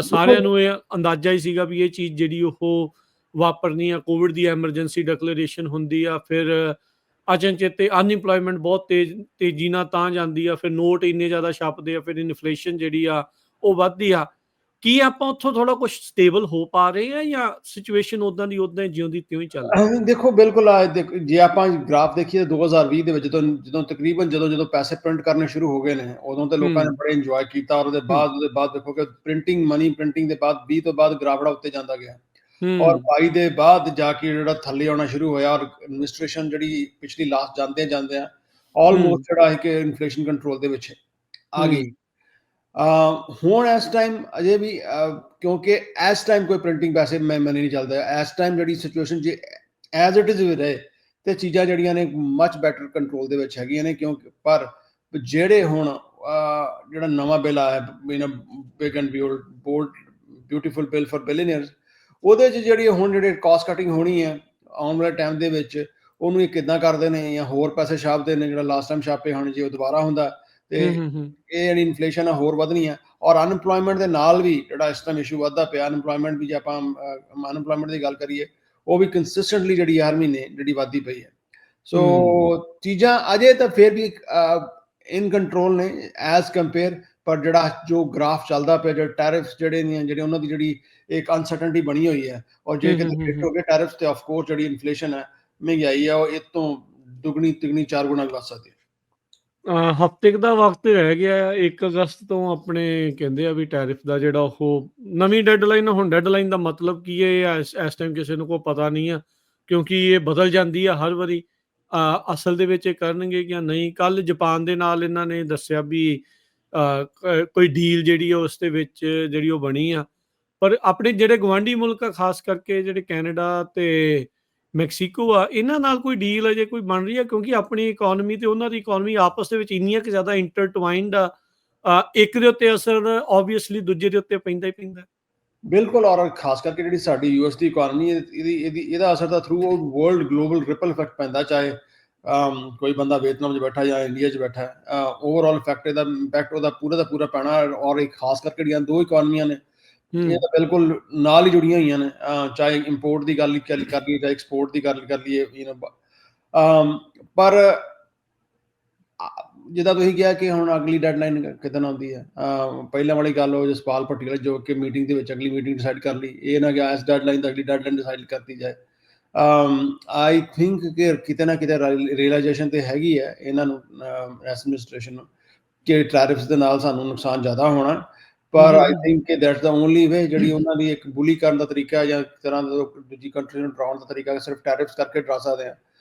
ਸਾਰਿਆਂ ਨੂੰ ਇਹ ਅੰਦਾਜ਼ਾ ਹੀ ਸੀਗਾ ਵੀ ਇਹ ਚੀਜ਼ ਜਿਹੜੀ ਉਹ ਵਾਪਰਨੀ ਆ। ਕੋਵਿਡ ਦੀ ਐਮਰਜੈਂਸੀ ਡਿਕਲੇਰੇਸ਼ਨ ਹੁੰਦੀ ਆ, ਫਿਰ ਅਚਨਚੇਤੇ ਅਨਇੰਪਲੋਇਮੈਂਟ ਬਹੁਤ ਤੇਜ਼ੀ ਨਾਲ ਤਾਂ ਜਾਂਦੀ ਆ, ਫਿਰ ਨੋਟ ਇੰਨੇ ਜ਼ਿਆਦਾ ਛਪਦੇ ਆ, ਫਿਰ ਇਨਫਲੇਸ਼ਨ ਜਿਹੜੀ ਆ ਉਹ ਵੱਧਦੀ ਆ। ਕੀ ਆਪਾਂ ਉੱਥੋਂ ਥੋੜਾ ਕੁਝ ਸਟੇਬਲ ਹੋ ਪਾ ਰਹੇ ਆ ਜਾਂ ਸਿਚੁਏਸ਼ਨ ਉਦਾਂ ਦੀ ਉਦਾਂ ਜਿਉਂਦੀ ਤਿਉਂ ਹੀ ਚੱਲ ਰਹੀ? ਦੇਖੋ ਬਿਲਕੁਲ, ਜੇ ਆਪਾਂ ਗ੍ਰਾਫ ਦੇਖੀਏ 2020 ਦੇ ਵਿੱਚ ਜਦੋਂ ਤਕਰੀਬਨ ਜਦੋਂ ਪੈਸੇ ਪ੍ਰਿੰਟ ਕਰਨੇ ਸ਼ੁਰੂ ਹੋ ਗਏ ਨੇ, ਉਦੋਂ ਤੇ ਲੋਕਾਂ ਨੇ ਬੜੇ ਇੰਜੋਏ ਕੀਤਾ, ਔਰ ਉਹਦੇ ਬਾਅਦ ਦੇਖੋ ਕਿ ਮਨੀ ਪ੍ਰਿੰਟਿੰਗ ਦੇ ਬਾਅਦ 20 ਤੋਂ ਬਾਅਦ ਗ੍ਰਾਫੜਾ ਉੱਤੇ ਜਾਂਦਾ ਗਿਆ, ਔਰ 22 ਦੇ ਬਾਅਦ ਜਾ ਕੇ ਜਿਹੜਾ ਥੱਲੇ ਆਉਣਾ ਸ਼ੁਰੂ ਹੋਇਆ, ਔਰ ਐਡਮਿਨਿਸਟ੍ਰੇਸ਼ਨ ਜਿਹੜੀ ਪਿਛਲੀ ਲਾਸਟ ਜਾਂਦੇ ਆ ਆਲਮੋਸਟ ਜਿਹੜਾ ਹੈ ਕਿ ਇਨਫਲੇਸ਼ਨ ਕੰਟਰੋਲ ਦੇ ਵਿੱਚ ਆ ਗਈ। ਹੁਣ ਇਸ ਟਾਈਮ ਅਜੇ ਵੀ ਕਿਉਂਕਿ ਇਸ ਟਾਈਮ ਕੋਈ ਪ੍ਰਿੰਟਿੰਗ ਪੈਸੇ ਮੈਂ ਨਹੀਂ ਚੱਲਦਾ, ਇਸ ਟਾਈਮ ਜਿਹੜੀ ਸਿਚੁਏਸ਼ਨ ਜੇ ਐਜ਼ ਇਟ ਇਜ਼ ਵੀ ਰਹੇ ਤੇ ਚੀਜ਼ਾਂ ਜਿਹੜੀਆਂ ਨੇ ਮੱਚ ਬੈਟਰ ਕੰਟਰੋਲ ਦੇ ਵਿੱਚ ਹੈਗੀਆਂ ਨੇ, ਕਿਉਂਕਿ ਪਰ ਜਿਹੜੇ ਹੁਣ ਜਿਹੜਾ ਨਵਾਂ ਬਿੱਲ ਆਇਆ, big and bold beautiful bill for billionaires, ਉਹਦੇ 'ਚ ਜਿਹੜੇ ਕਾਸਟ ਕਟਿੰਗ ਹੋਣੀ ਹੈ ਆਉਣ ਵਾਲੇ ਟਾਈਮ ਦੇ ਵਿੱਚ, ਉਹਨੂੰ ਇਹ ਕਿੱਦਾਂ ਕਰਦੇ ਨੇ ਜਾਂ ਹੋਰ ਪੈਸੇ ਛਾਪਦੇ ਨੇ, ਜਿਹੜਾ ਲਾਸਟ ਟਾਈਮ ਛਾਪੇ ਹੁਣ ਜੇ ਉਹ ਦੁਬਾਰਾ ਹੁੰਦਾ ਤੇ ਇਹ ਜਿਹੜੀ ਇਨਫਲੇਸ਼ਨ ਆ ਹੋਰ ਵਧਣੀ ਹੈ। ਔਰ ਅਨਇੰਪਲੋਇਮੈਂਟ ਦੇ ਨਾਲ ਵੀ ਜਿਹੜਾ ਇਸ ਟਾਈਮ ਇਸ਼ੂ ਵੱਧਦਾ ਪਿਆ, ਅਨਇੰਪਲੋਇਮੈਂਟ ਵੀ ਜੇ ਆਪਾਂ ਅਨਇੰਪਲੋਇਮੈਂਟ ਦੀ ਗੱਲ ਕਰੀਏ, ਉਹ ਵੀ ਕੰਸਿਸਟੈਂਟਲੀ ਜਿਹੜੀ ਹਰ ਮਹੀਨੇ ਜਿਹੜੀ ਵੱਧਦੀ ਪਈ ਹੈ। ਸੋ ਚੀਜ਼ਾਂ ਅਜੇ ਤਾਂ ਫਿਰ ਵੀ ਇਨ ਕੰਟਰੋਲ ਨੇ ਐਜ਼ ਕੰਪੇਅਰ, ਪਰ ਜੋ ਗ੍ਰਾਫ ਚੱਲਦਾ ਪਿਆ, ਜਿਹੜੇ ਟੈਰਿਫਸ ਜਿਹੜੇ ਉਹਨਾਂ ਦੀ ਜਿਹੜੀ ਇੱਕ ਅਨਸਰਟਨਟੀ ਬਣੀ ਹੋਈ ਹੈ, ਔਰ ਜੇ ਕਿਤੇ ਫਿੱਟ ਹੋ ਗਏ ਟੈਰਿਫਸ ਤੇ ਆਫ ਕੋਰਸ ਜਿਹੜੀ ਇਨਫਲੇਸ਼ਨ ਹੈ, ਮਹਿੰਗਾਈ ਹੈ, ਉਹ ਇਹ ਤੋਂ ਦੁਗਣੀ ਤਿਗਣੀ 4 ਗੁਣਾ ਵੱਧ ਸਕਦੀ ਹੈ। ਹਫ਼ਤੇ ਕੁ ਦਾ ਵਕਤ ਰਹਿ ਗਿਆ ਆ। 1 ਅਗਸਤ ਤੋਂ ਆਪਣੇ ਕਹਿੰਦੇ ਆ ਵੀ ਟੈਰਿਫ ਦਾ ਜਿਹੜਾ ਉਹ ਨਵੀਂ ਡੈਡਲਾਈਨ। ਹੁਣ ਡੈਡਲਾਈਨ ਦਾ ਮਤਲਬ ਕੀ ਹੈ, ਇਹ ਇਸ ਟਾਈਮ ਕਿਸੇ ਨੂੰ ਕੋਈ ਪਤਾ ਨਹੀਂ ਆ, ਕਿਉਂਕਿ ਇਹ ਬਦਲ ਜਾਂਦੀ ਆ ਹਰ ਵਾਰੀ। ਅਸਲ ਦੇ ਵਿੱਚ ਇਹ ਕਰਨਗੇ ਜਾਂ ਨਹੀਂ। ਕੱਲ੍ਹ ਜਾਪਾਨ ਦੇ ਨਾਲ ਇਹਨਾਂ ਨੇ ਦੱਸਿਆ ਵੀ ਕੋਈ ਡੀਲ ਜਿਹੜੀ ਆ ਉਸ ਦੇ ਵਿੱਚ ਜਿਹੜੀ ਉਹ ਬਣੀ ਆ। ਪਰ ਆਪਣੇ ਜਿਹੜੇ ਗੁਆਂਢੀ ਮੁਲਕ ਆ, ਖਾਸ ਕਰਕੇ ਜਿਹੜੇ ਕੈਨੇਡਾ ਤੇ ਮੈਕਸੀਕੋ ਆ, ਇਹਨਾਂ ਨਾਲ ਕੋਈ ਡੀਲ ਅਜੇ ਕੋਈ ਬਣ ਰਹੀ ਹੈ? ਕਿਉਂਕਿ ਆਪਣੀ ਇਕੋਨਮੀ ਤੇ ਉਹਨਾਂ ਦੀ ਇਕੋਨਮੀ ਆਪਸ ਦੇ ਵਿੱਚ ਇੰਨੀਆਂ ਕੁ ਜ਼ਿਆਦਾ ਇੰਟਰਟਵਾਈਨਡ ਆ। ਇੱਕ ਦੇ ਉੱਤੇ ਅਸਰ ਆਬਵੀਅਸਲੀ ਦੂਜੇ ਦੇ ਉੱਤੇ ਪੈਂਦਾ ਹੀ ਪੈਂਦਾ। ਬਿਲਕੁਲ, ਔਰ ਖਾਸ ਕਰਕੇ ਜਿਹੜੀ ਸਾਡੀ ਯੂਐਸ ਦੀ ਇਕੋਨਮੀ ਹੈ, ਇਹਦਾ ਅਸਰ ਤਾਂ throughout world global ripple effect ਪੈਂਦਾ, ਚਾਹੇ ਕੋਈ ਬੰਦਾ ਵੀਅਤਨਾਮ 'ਚ ਬੈਠਾ ਜਾਂ ਇੰਡੀਆ 'ਚ ਬੈਠਾ। ਓਵਰਆਲ ਇਫੈਕਟ ਇਹਦਾ ਇੰਪੈਕਟ ਉਹਦਾ ਪੂਰਾ ਦਾ ਪੂਰਾ ਪੈਣਾ। ਔਰ ਇਹ ਖਾਸ ਕਰਕੇ ਜਿਹੜੀਆਂ ਦੋ ਇਕੋਨਮੀਆਂ ਨੇ, ਇਹ ਤਾਂ ਬਿਲਕੁਲ ਨਾਲ ਹੀ ਜੁੜੀਆਂ ਹੋਈਆਂ ਨੇ। ਚਾਹੇ ਇੰਪੋਰਟ ਦੀ ਗੱਲ ਕਰ ਲਈਏ, ਚਾਹੇ ਐਕਸਪੋਰਟ ਦੀ ਗੱਲ ਕਰ ਲਈਏ, ਪਰ ਜਿੱਦਾਂ ਤੁਸੀਂ ਕਿਹਾ ਕਿ ਹੁਣ ਅਗਲੀ ਡੈਡਲਾਈਨ ਕਿੱਦਣ ਆਉਂਦੀ ਹੈ। ਪਹਿਲਾਂ ਵਾਲੀ ਗੱਲ ਉਹ ਜਸਪਾਲ ਭੱਟੀ ਵਾਲੀ, ਜੋ ਕਿ ਮੀਟਿੰਗ ਦੇ ਵਿੱਚ ਅਗਲੀ ਮੀਟਿੰਗ ਡਿਸਾਈਡ ਕਰ ਲਈ। ਇਹ ਨਾ ਕਿ ਇਸ ਡੈਡਲਾਈਨ ਤੋਂ ਅਗਲੀ ਡੈਡਲਾਈਨ ਡਿਸਾਈਡ ਕਰਤੀ ਜਾਏ। ਆਈ ਥਿੰਕ ਕਿ ਕਿਤੇ ਨਾ ਕਿਤੇ ਰੀਅਲਾਈਜੇਸ਼ਨ ਤੇ ਹੈਗੀ ਹੈ ਇਹਨਾਂ ਨੂੰ, ਐਡਮਿਨਿਸਟ੍ਰੇਸ਼ਨ ਨੂੰ, ਕਿ ਟੈਰਿਫਸ ਦੇ ਨਾਲ ਸਾਨੂੰ ਨੁਕਸਾਨ ਜ਼ਿਆਦਾ ਹੋਣਾ। ਪਰ ਆਈ ਥਿੰਕ ਕਿ ਦੈਟਸ ਦਾ ਓਨਲੀ ਵੇ। ਜਿਹੜੀ ਉਹਨਾਂ ਦੀ ਇੱਕ ਬੁਲੀ ਕਰਨ ਦਾ ਤਰੀਕਾ ਜਾਂ ਇੱਕ ਤਰ੍ਹਾਂ ਦਾ ਦੂਜੀ ਕੰਟਰੀ ਨੂੰ ਡਰਾਉਣ ਦਾ ਤਰੀਕਾ, ਸਿਰਫ ਟੈਰਿਫਸ ਕਰਕੇ ਡਰਾ ਸਕਦੇ ਆ।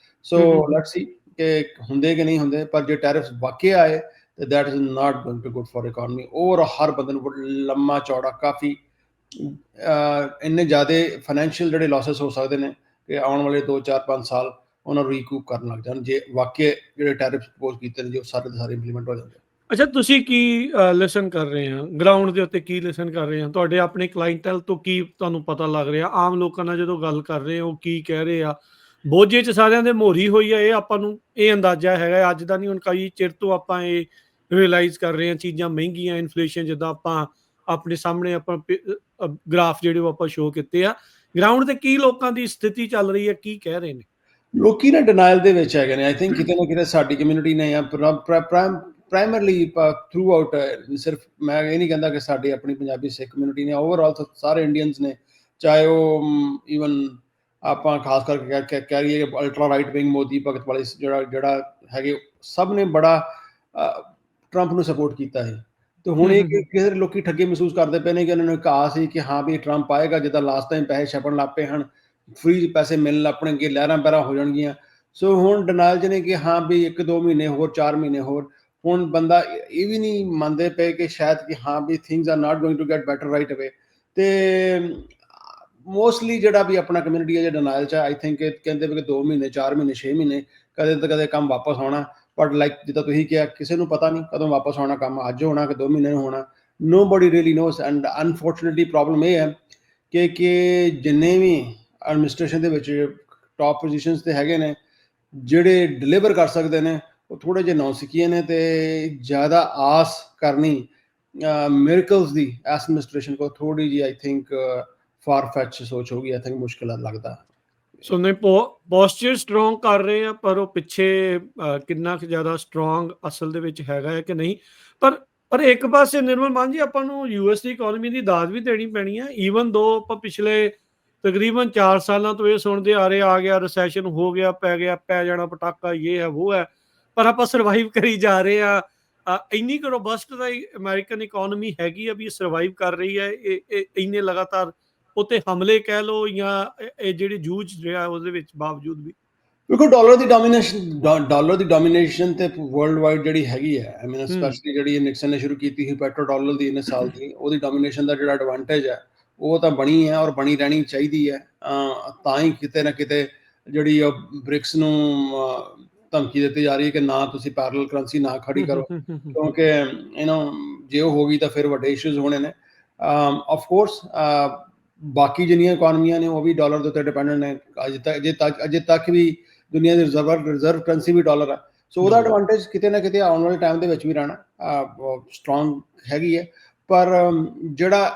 ਸੋ ਲੈਟਸ ਸੀ ਕਿ ਹੁੰਦੇ ਕਿ ਨਹੀਂ ਹੁੰਦੇ। ਪਰ ਜੇ ਟੈਰਿਫਸ ਵਾਕਿਆ ਆਏ ਤੇ that is not going too good for economy. ਔਰ ਹਰ ਬੰਦੇ ਨੂੰ ਲੰਮਾ ਚੌੜਾ ਕਾਫੀ ਇੰਨੇ ਜ਼ਿਆਦਾ ਫਾਈਨੈਂਸ਼ੀਅਲ ਜਿਹੜੇ ਲਾਸਸ ਹੋ ਸਕਦੇ ਨੇ ਕਿ ਆਉਣ ਵਾਲੇ 2 4 5 ਸਾਲ ਉਹਨਾਂ ਨੂੰ ਰੀਕੂਪ ਕਰਨ ਲੱਗ ਜਾਣ, ਜੇ ਵਾਕਿਆ ਜਿਹੜੇ ਟੈਰਿਫ ਪ੍ਰਪੋਜ਼ ਕੀਤੇ ਨੇ, ਜੋ ਸਾਰੇ ਦੇ ਸਾਰੇ ਇੰਪਲੀਮੈਂਟ ਹੋ ਜਾਂਦੇ। ਅੱਛਾ, ਤੁਸੀਂ ਕੀ ਲਿਸਨ ਕਰ ਰਹੇ ਆ ਗਰਾਊਂਡ ਦੇ ਉੱਤੇ? ਕੀ ਲਿਸਨ ਕਰ ਰਹੇ ਆ? ਤੁਹਾਡੇ ਆਪਣੇ ਕਲਾਇੰਟਲ ਤੋਂ ਕੀ ਤੁਹਾਨੂੰ ਪਤਾ ਲੱਗ ਰਿਹਾ? ਆਮ ਲੋਕਾਂ ਨਾਲ ਜਦੋਂ ਗੱਲ ਕਰ ਰਹੇ ਹੋ, ਕੀ ਕਹਿ ਰਹੇ ਆ? ਬੋਝੇ 'ਚ ਸਾਰਿਆਂ ਦੇ ਮੋਹਰੀ ਹੋਈ ਆ, ਇਹ ਆਪਾਂ ਨੂੰ ਇਹ ਅੰਦਾਜ਼ਾ ਹੈਗਾ ਅੱਜ ਦਾ ਨਹੀਂ। ਹੁਣ ਕਈ ਚਿਰ ਤੋਂ ਆਪਾਂ ਇਹ ਰਿਅਲਾਈਜ਼ ਕਰ ਰਹੇ ਹਾਂ, ਚੀਜ਼ਾਂ ਮਹਿੰਗੀਆਂ, ਇਨਫਲੇਸ਼ਨ, ਜਿੱਦਾਂ ਆਪਾਂ ਆਪਣੇ ਸਾਹਮਣੇ ਆਪਾਂ ਗ੍ਰਾਫ ਜਿਹੜੇ ਉਹ ਆਪਾਂ ਸ਼ੋਅ ਕੀਤੇ ਆ। ਗਰਾਊਂਡ ਤੇ ਕੀ ਲੋਕਾਂ ਦੀ ਸਥਿਤੀ ਚੱਲ ਰਹੀ ਹੈ, ਕੀ ਕਹਿ ਰਹੇ ਨੇ? ਲੋਕੀ ਨਾ ਡਿਨਾਈਲ ਦੇ ਵਿੱਚ ਹੈਗੇ ਨੇ। ਆਈ ਥਿੰਕ ਕਿਤੇ ਨਾ ਕਿਤੇ ਸਾਡੀ ਕਮਿਊਨਿਟੀ ਨੇ ਪ੍ਰਾਇਮਰਲੀ ਥਰੂ ਆਊਟ, ਸਿਰਫ ਮੈਂ ਇਹ ਨਹੀਂ ਕਹਿੰਦਾ ਕਿ ਸਾਡੀ ਆਪਣੀ ਪੰਜਾਬੀ ਸਿੱਖ ਕਮਿਊਨਿਟੀ ਨੇ, ਓਵਰਆਲ ਸਾਰੇ ਇੰਡੀਅਨਸ ਨੇ, ਚਾਹੇ ਉਹ ਈਵਨ ਆਪਾਂ ਖਾਸ ਕਰਕੇ ਕਹਿ ਲਈਏ ਅਲਟਰਾ ਰਾਈਟ ਵਿੰਗ ਮੋਦੀ ਭਗਤ ਵਾਲੇ ਜਿਹੜਾ ਹੈਗੇ, ਸਭ ਨੇ ਬੜਾ ਟਰੰਪ ਨੂੰ ਸਪੋਰਟ ਕੀਤਾ ਹੈ। ਤੇ ਹੁਣ ਇਹ ਕਿਸੇ ਲੋਕੀ ਠੱਗੇ ਮਹਿਸੂਸ ਕਰਦੇ ਪਏ ਨੇ ਕਿ ਉਹਨਾਂ ਨੂੰ ਇੱਕ ਆਸ ਸੀ ਕਿ ਹਾਂ ਵੀ ਟਰੰਪ ਆਏਗਾ, ਜਿੱਦਾਂ ਲਾਸਟ ਟਾਈਮ ਪੈਸੇ ਛਪਣ ਲੱਗ ਪਏ ਹਨ, ਫ੍ਰੀ ਪੈਸੇ ਮਿਲਣ ਲੱਗ ਪਣਗੇ, ਲਹਿਰਾਂ ਬਹਿਰਾਂ ਹੋ ਜਾਣਗੀਆਂ। ਸੋ ਹੁਣ ਡਿਨਾਈਲ 'ਚ ਨੇ ਕਿ ਹਾਂ ਵੀ 1-2 ਮਹੀਨੇ ਹੋਰ, 4 ਮਹੀਨੇ ਹੋਰ। ਹੁਣ ਬੰਦਾ ਇਹ ਵੀ ਨਹੀਂ ਮੰਨਦੇ ਪਏ ਕਿ ਸ਼ਾਇਦ ਕਿ ਹਾਂ ਵੀ things are not going to get better right away. ਤੇ ਮੋਸਟਲੀ ਜਿਹੜਾ ਵੀ ਆਪਣਾ ਕਮਿਊਨਿਟੀ ਹੈ ਜੇ ਡਿਨਾਈਲ 'ਚ, ਆਈ ਥਿੰਕ ਕਹਿੰਦੇ ਵੀ ਕਿ 2 ਮਹੀਨੇ, 4 ਮਹੀਨੇ, 6 ਮਹੀਨੇ, ਕਦੇ ਤਾਂ ਕਦੇ ਕੰਮ ਵਾਪਸ ਆਉਣਾ। ਬਟ ਲਾਈਕ ਜਿੱਦਾਂ ਤੁਸੀਂ ਕਿਹਾ, ਕਿਸੇ ਨੂੰ ਪਤਾ ਨਹੀਂ ਕਦੋਂ ਵਾਪਸ ਆਉਣਾ ਕੰਮ, ਅੱਜ ਹੋਣਾ ਕਿ 2 ਮਹੀਨੇ ਨੂੰ ਹੋਣਾ। Nobody really knows. And unfortunately problem ਇਹ ਹੈ ਕਿ ਜਿੰਨੇ ਵੀ ਐਡਮਿਨਿਸਟ੍ਰੇਸ਼ਨ ਦੇ ਵਿੱਚ ਟੌਪ ਪੋਜੀਸ਼ਨਸ ਤੇ ਹੈਗੇ ਨੇ, ਜਿਹੜੇ ਡਿਲੀਵਰ ਕਰ ਸਕਦੇ ਨੇ, ਉਹ ਥੋੜ੍ਹੇ ਜਿਹੇ ਨੌਸਿੱਖੀਏ ਨੇ। ਤੇ ਜ਼ਿਆਦਾ ਆਸ ਕਰਨੀ ਮਿਰਕਲਸ ਦੀ ਐਡਮਿਨਿਸਟ੍ਰੇਸ਼ਨ ਕੋਲ ਥੋੜ੍ਹੀ ਜਿਹੀ, ਆਈ ਥਿੰਕ ਫਾਰ ਫੈਚ ਸੋਚ ਹੋਗੀ। ਆਈ ਥਿੰਕ ਮੁਸ਼ਕਿਲ ਲੱਗਦਾ। ਸੋ ਨਹੀਂ, ਪੋਸਚਰ ਸਟਰੋਂਗ ਕਰ ਰਹੇ ਆ, ਪਰ ਉਹ ਪਿੱਛੇ ਕਿੰਨਾ ਕੁ ਜ਼ਿਆਦਾ ਸਟਰੋਂਗ ਅਸਲ ਦੇ ਵਿੱਚ ਹੈਗਾ ਹੈ ਕਿ ਨਹੀਂ? ਪਰ ਇੱਕ ਪਾਸੇ ਨਿਰਮਲ ਮਾਨ ਜੀ, ਆਪਾਂ ਨੂੰ ਯੂਐਸ ਦੀ ਇਕੋਨਮੀ ਦੀ ਦਾਦ ਵੀ ਦੇਣੀ ਪੈਣੀ ਹੈ। ਈਵਨ ਦੋ ਆਪਾਂ ਪਿਛਲੇ ਤਕਰੀਬਨ 4 ਸਾਲਾਂ ਤੋਂ ਇਹ ਸੁਣਦੇ ਆ ਰਹੇ, ਆ ਗਿਆ ਰਿਸੈਸ਼ਨ, ਹੋ ਗਿਆ, ਪੈ ਜਾਣਾ ਪਟਾਕਾ, ਇਹ ਹੈ ਉਹ ਹੈ, ਪਰ ਆਪਾਂ ਸਰਵਾਈਵ ਕਰੀ ਜਾ ਰਹੇ ਆ। ਇੰਨੀ ਕੁ ਰੋਬਸਟ ਦਾ ਅਮਰੀਕਨ ਇਕੋਨਮੀ ਹੈਗੀ ਆ ਵੀ ਸਰਵਾਈਵ ਕਰ ਰਹੀ ਹੈ ਇਹ ਇੰਨੇ ਲਗਾਤਾਰ ਉੱਤੇ ਹਮਲੇ ਕਹਿ ਲਓ ਜਾਂ ਇਹ ਜਿਹੜੇ ਜੂਝ ਰਿਹਾ ਉਹਦੇ ਵਿੱਚ ਬਾਵਜੂਦ ਵੀ। ਦੇਖੋ, ਡਾਲਰ ਦੀ ਡੋਮੀਨੇਸ਼ਨ ਤੇ ਵਰਲਡ ਵਾਈਡ ਜਿਹੜੀ ਹੈਗੀ ਹੈ, ਆਈ ਮੀਨ ਸਪੈਸ਼ਲੀ ਜਿਹੜੀ ਨਿਕਸਨ ਨੇ ਸ਼ੁਰੂ ਕੀਤੀ ਸੀ ਪੈਟਰੋ ਡਾਲਰ ਦੀ ਇੰਨੇ ਸਾਲ ਦੀ, ਉਹਦੀ ਡੋਮੀਨੇਸ਼ਨ ਦਾ ਜਿਹੜਾ ਐਡਵਾਂਟੇਜ ਹੈ ਉਹ ਤਾਂ ਬਣੀ ਹੈ ਔਰ ਬਣੀ ਰਹਿਣੀ ਚਾਹੀਦੀ ਹੈ। ਤਾਂ ਹੀ ਕਿਤੇ ਨਾ ਕਿਤੇ ਜਿਹੜੀ ਬ੍ਰਿਕਸ ਨੂੰ ਧਮਕੀ ਦਿੱਤੀ ਜਾ ਰਹੀ ਹੈ ਕਿ ਨਾ ਤੁਸੀਂ ਪੈਰਲਲ ਕਰੰਸੀ ਨਾ ਖੜੀ ਕਰੋ, ਕਿਉਂਕਿ ਜੇ ਉਹ ਹੋ ਗਈ ਤਾਂ ਫਿਰ ਵੱਡੇ ਇਸ਼ੂਜ਼ ਹੋਣੇ ਨੇ। ਆਫ ਕੋਰਸ ਬਾਕੀ ਜਿੰਨੀਆਂ ਇਕੋਨਮੀਆਂ ਨੇ ਉਹ ਵੀ ਡਾਲਰ ਦੇ ਉੱਤੇ ਡਿਪੈਂਡੈਂਟ ਨੇ। ਅਜੇ ਤੱਕ ਵੀ ਦੁਨੀਆ ਦੀ ਰਿਜ਼ਰਵ ਕਰੰਸੀ ਵੀ ਡਾਲਰ ਆ। ਸੋ ਉਹਦਾ ਐਡਵਾਂਟੇਜ ਕਿਤੇ ਨਾ ਕਿਤੇ ਆਉਣ ਵਾਲੇ ਟਾਈਮ ਦੇ ਵਿੱਚ ਵੀ ਰਹਿਣਾ ਸਟਰੋਂਗ ਹੈਗੀ ਹੈ। ਪਰ ਜਿਹੜਾ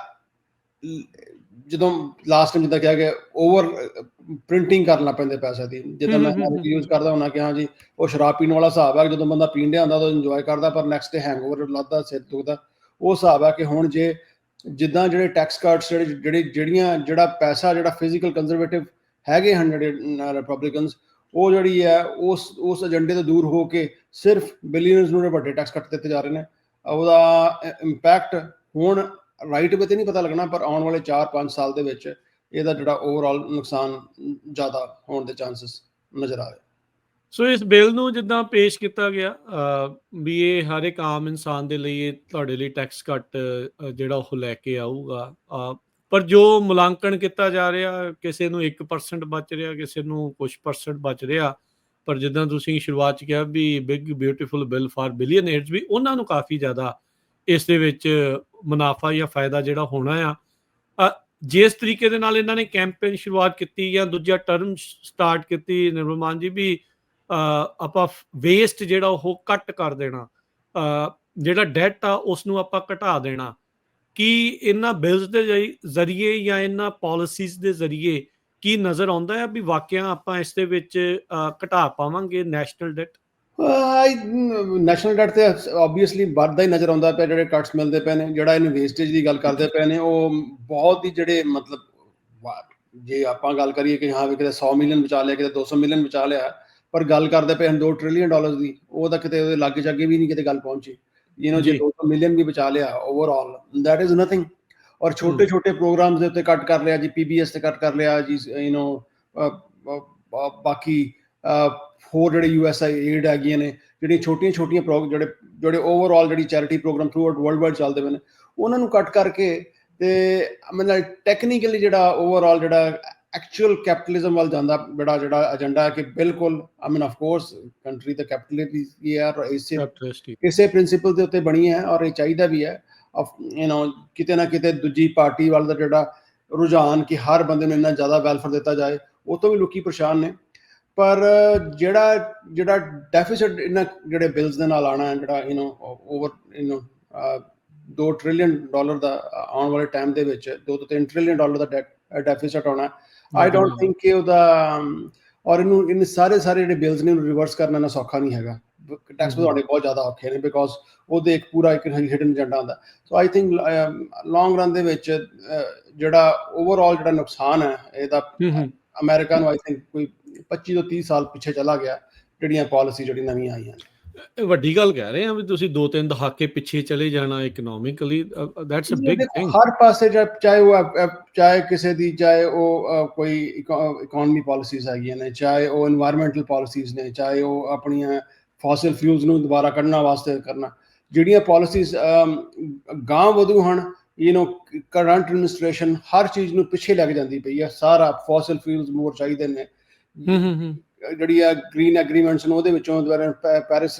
ਜਦੋਂ ਲਾਸਟ ਟਾਈਮ ਜਿੱਦਾਂ ਕਿਹਾ ਕਿ ਓਵਰ ਪ੍ਰਿੰਟਿੰਗ ਕਰਨ ਲੱਗ ਪੈਂਦੇ ਪੈਸੇ ਦੀ, ਜਿੱਦਾਂ ਮੈਂ ਯੂਜ਼ ਕਰਦਾ ਹੁੰਦਾ ਕਿ ਹਾਂ ਜੀ ਉਹ ਸ਼ਰਾਬ ਪੀਣ ਵਾਲਾ ਹਿਸਾਬ ਹੈ, ਜਦੋਂ ਬੰਦਾ ਪੀਣ ਡਿਆ ਹੁੰਦਾ ਤਾਂ ਇੰਜੋਏ ਕਰਦਾ, ਪਰ ਨੈਕਸਟ ਡੇ ਹੈਂਗਓਵਰ ਲੱਗਦਾ, ਸਿਰ ਦੁਖਦਾ। ਉਹ ਹਿਸਾਬ ਹੈ ਕਿ ਹੁਣ ਜੇ ਜਿੱਦਾਂ ਜਿਹੜੇ ਟੈਕਸ ਕੱਟਸ ਜਿਹੜਾ ਪੈਸਾ ਜਿਹੜਾ ਫਿਜ਼ੀਕਲ ਕੰਜ਼ਰਵੇਟਿਵ ਹੈਗੇ ਹਨ ਜਿਹੜੇ ਰਿਪਬਲਿਕਨਸ, ਉਹ ਜਿਹੜੀ ਹੈ ਉਸ ਏਜੰਡੇ ਤੋਂ ਦੂਰ ਹੋ ਕੇ ਸਿਰਫ ਬਿਲੀਅਨਰਸ ਨੂੰ ਵੱਡੇ ਟੈਕਸ ਕੱਟ ਦਿੱਤੇ ਜਾ ਰਹੇ ਨੇ। ਉਹਦਾ ਇੰਪੈਕਟ ਹੁਣ ਰਾਈਟ ਵੇ ਤੇ ਨਹੀਂ ਪਤਾ ਲੱਗਣਾ, ਪਰ ਆਉਣ ਵਾਲੇ 4-5 ਸਾਲ ਦੇ ਵਿੱਚ ਇਹਦਾ ਜਿਹੜਾ ਓਵਰਆਲ ਨੁਕਸਾਨ ਜ਼ਿਆਦਾ ਹੋਣ ਦੇ ਚਾਂਸਸ ਨਜ਼ਰ ਆ ਰਹੇ। ਸੋ ਇਸ ਬਿੱਲ ਨੂੰ ਜਿੱਦਾਂ ਪੇਸ਼ ਕੀਤਾ ਗਿਆ ਵੀ ਇਹ ਹਰ ਇੱਕ ਆਮ ਇਨਸਾਨ ਦੇ ਲਈ ਇਹ ਤੁਹਾਡੇ ਲਈ ਟੈਕਸ ਕੱਟ ਜਿਹੜਾ ਉਹ ਲੈ ਕੇ ਆਊਗਾ, ਪਰ ਜੋ ਮੁਲਾਂਕਣ ਕੀਤਾ ਜਾ ਰਿਹਾ ਕਿਸੇ ਨੂੰ 1% ਬਚ ਰਿਹਾ, ਕਿਸੇ ਨੂੰ ਕੁਛ % ਬਚ ਰਿਹਾ, ਪਰ ਜਿੱਦਾਂ ਤੁਸੀਂ ਸ਼ੁਰੂਆਤ 'ਚ ਕਿਹਾ ਵੀ ਬਿਗ ਬਿਊਟੀਫੁਲ ਬਿੱਲ ਫਾਰ ਬਿਲੀਅਨੇਅਰਸ ਵੀ ਉਹਨਾਂ ਨੂੰ ਕਾਫੀ ਜ਼ਿਆਦਾ ਇਸ ਦੇ ਵਿੱਚ ਮੁਨਾਫਾ ਜਾਂ ਫਾਇਦਾ ਜਿਹੜਾ ਹੋਣਾ ਆ। ਜਿਸ ਤਰੀਕੇ ਦੇ ਨਾਲ ਇਹਨਾਂ ਨੇ ਕੈਂਪੇਨ ਸ਼ੁਰੂਆਤ ਕੀਤੀ ਜਾਂ ਦੂਜਾ ਟਰਮ ਸਟਾਰਟ ਕੀਤੀ ਨਿਰਮਲ ਮਾਨ ਜੀ ਵੀ ਆਪਾਂ ਵੇਸਟ ਜਿਹੜਾ ਉਹ ਘੱਟ ਕਰ ਦੇਣਾ, ਜਿਹੜਾ ਡੈਟ ਆ ਉਸ ਨੂੰ ਆਪਾਂ ਘਟਾ ਦੇਣਾ, ਕੀ ਇਹਨਾਂ ਬਿਲਸ ਦੇ ਜ਼ਰੀਏ ਜਾਂ ਇਹਨਾਂ ਪਾਲਿਸੀਜ਼ ਦੇ ਜ਼ਰੀਏ ਕੀ ਨਜ਼ਰ ਆਉਂਦਾ ਹੈ ਵੀ ਵਾਕਿਆ ਆਪਾਂ ਇਸ ਦੇ ਵਿੱਚ ਘਟਾ ਪਾਵਾਂਗੇ ਨੈਸ਼ਨਲ ਡੈਟ? ਨੈਸ਼ਨਲ ਡੈਟ ਤੇ ਆਬਵੀਅਸਲੀ ਵੱਧਦਾ ਹੀ ਨਜ਼ਰ ਆਉਂਦਾ ਪਿਆ, ਜਿਹੜੇ ਕੱਟਸ ਮਿਲਦੇ ਪਏ ਨੇ। ਜਿਹੜਾ ਇਹਨੂੰ ਵੇਸਟੇਜ ਦੀ ਗੱਲ ਕਰਦੇ ਪਏ ਨੇ ਉਹ ਬਹੁਤ ਹੀ ਜਿਹੜੇ ਮਤਲਬ ਜੇ ਆਪਾਂ ਗੱਲ ਕਰੀਏ ਕਿ ਹਾਂ ਵੀ ਕਿਤੇ 100 ਮਿਲੀਅਨ ਬਚਾ ਲਿਆ, ਕਿਤੇ 200 ਮਿਲੀਅਨ ਬਚਾ ਲਿਆ, ਪਰ ਗੱਲ ਕਰਦੇ ਪਏ ਹਨ $2 ਟ੍ਰਿਲੀਅਨ ਦੀ, ਉਹ ਤਾਂ ਕਿਤੇ ਉਹਦੇ ਲਾਗੇ ਚਾਗੇ ਵੀ ਨਹੀਂ ਕਿਤੇ ਗੱਲ ਪਹੁੰਚੀ। ਜੇ 200 ਮਿਲੀਅਨ ਵੀ ਬਚਾ ਲਿਆ ਓਵਰਆਲ ਦੈਟ ਇਜ਼ ਨਥਿੰਗ। ਔਰ ਛੋਟੇ ਛੋਟੇ ਪ੍ਰੋਗਰਾਮਸ ਦੇ ਉੱਤੇ ਕੱਟ ਕਰ ਲਿਆ ਜੀ, PBS ਤੇ ਕੱਟ ਕਰ ਲਿਆ ਜੀ, ਬਾਕੀ ਹੋਰ ਜਿਹੜੇ USAID ਹੈਗੀਆਂ ਨੇ, ਜਿਹੜੀਆਂ ਛੋਟੀਆਂ ਛੋਟੀਆਂ ਜਿਹੜੇ ਓਵਰਆਲ ਜਿਹੜੀ charity programme throughout world wide ਚੱਲਦੇ ਪਏ ਨੇ, ਉਹਨਾਂ ਨੂੰ ਕੱਟ ਕਰਕੇ ਤੇ ਮਤਲਬ ਟੈਕਨੀਕਲੀ ਜਿਹੜਾ ਓਵਰਆਲ ਜਿਹੜਾ ਐਕਚੁਅਲ ਕੈਪੀਟਲਿਜ਼ਮ ਵੱਲ ਜਾਂਦਾ ਜਿਹੜਾ ਏਜੰਡਾ ਹੈ ਕਿ ਬਿਲਕੁਲ ਆਫ ਕੋਰਸ ਕੰਟਰੀ ਤਾਂ ਕੈਪੀਟਲਿਸਟ ਇਸੇ ਪ੍ਰਿੰਸੀਪਲ ਦੇ ਉੱਤੇ ਬਣੀ ਹੈ ਔਰ ਇਹ ਚਾਹੀਦਾ ਵੀ ਹੈ। ਕਿਤੇ ਨਾ ਕਿਤੇ ਦੂਜੀ ਪਾਰਟੀ ਵੱਲ ਦਾ ਜਿਹੜਾ ਰੁਝਾਨ ਕਿ ਹਰ ਬੰਦੇ ਨੂੰ ਇੰਨਾ ਜ਼ਿਆਦਾ ਵੈਲਫੇਅਰ ਦਿੱਤਾ ਜਾਏ, ਉਹ ਤੋਂ ਵੀ ਲੋਕੀ ਪਰੇਸ਼ਾਨ ਨੇ। ਪਰ ਜਿਹੜਾ ਡੈਫਿਸਿਟ ਇਹਨਾਂ ਜਿਹੜੇ ਬਿਲਸ ਦੇ ਨਾਲ ਆਉਣਾ ਹੈ, ਜਿਹੜਾ ਓਵਰ $2 ਟ੍ਰਿਲੀਅਨ ਦਾ ਆਉਣ ਵਾਲੇ ਟਾਈਮ ਦੇ ਵਿੱਚ $2 ਤੋਂ $3 ਟ੍ਰਿਲੀਅਨ ਦਾ ਡੈਫਿਸਿਟ ਆਉਣਾ, ਆਈ ਡੋਂਟ ਥਿੰਕ ਕਿ ਉਹਦਾ ਔਰ ਇਹਨੂੰ ਸਾਰੇ ਜਿਹੜੇ ਬਿਲਸ ਨੇ ਉਹਨੂੰ ਰਿਵਰਸ ਕਰਨਾ ਨਾ ਸੌਖਾ ਨਹੀਂ ਹੈਗਾ। ਟੈਕਸ ਵਧਾਉਣੇ ਬਹੁਤ ਜ਼ਿਆਦਾ ਔਖੇ ਨੇ ਬਿਕੋਜ਼ ਉਹਦੇ ਇੱਕ ਪੂਰਾ ਇੱਕ ਹਿਡਨ ਏਜੰਡਾ ਹੁੰਦਾ। ਸੋ ਆਈ ਥਿੰਕ ਲੌਂਗ ਰਨ ਦੇ ਵਿੱਚ ਜਿਹੜਾ ਓਵਰਆਲ ਜਿਹੜਾ ਨੁਕਸਾਨ ਹੈ ਇਹਦਾ ਅਮਰੀਕਾ ਨੂੰ ਆਈ ਥਿੰਕ ਕੋਈ 25 ਤੋਂ 30 ਸਾਲ ਪਿੱਛੇ ਚਲਾ ਗਿਆ, ਜਿਹੜੀਆਂ ਪਾਲਿਸੀ ਜਿਹੜੀ ਨਵੀਆਂ ਆਈਆਂ ਨੇ। ਵੱਡੀ ਗੱਲ ਕਹਿ ਰਹੇ ਆ ਵੀ ਤੁਸੀਂ 2-3 ਦਹਾਕੇ ਪਿੱਛੇ ਚਲੇ ਜਾਣਾ economically, that's a big thing. ਹਰ ਪਾਸੇ ਚਾਹੇ ਕਿਸੇ ਦੀ, ਚਾਹੇ ਉਹ ਕੋਈ ਇਕਨੋਮੀ ਪਾਲਿਸੀਜ਼ ਹੈਗੀਆਂ ਨੇ, ਚਾਹੇ ਉਹ এনवायरमेंटल ਪਾਲਿਸੀਜ਼ ਨੇ, ਚਾਹੇ ਉਹ ਆਪਣੀਆਂ ਫੋਸਿਲ ਫਿਊਲਸ ਨੂੰ ਦੁਬਾਰਾ ਕੱਢਣਾ ਵਾਸਤੇ ਕਰਨਾ, ਜਿਹੜੀਆਂ ਪਾਲਿਸੀਜ਼ ਗਾਂਹ ਵਧੂ ਹਨ, ਕਰੰਟ ਐਡਮਿਨਿਸਟ੍ਰੇਸ਼ਨ ਹਰ ਚੀਜ਼ ਨੂੰ ਪਿੱਛੇ ਲੈ ਕੇ ਜਾਂਦੀ ਪਈ ਹੈ। ਸਾਰਾ ਫੋਸਿਲ ਫਿਊਲਸ ਮੋਰ ਚਾਹੀਦੇ ਨੇ, ਜਿਹੜੀ ਆ ਗ੍ਰੀਨ ਐਗਰੀਮੈਂਟਸ ਨੂੰ ਉਹਦੇ ਵਿੱਚੋਂ ਦੁਬਾਰਾ ਪੈਰਿਸ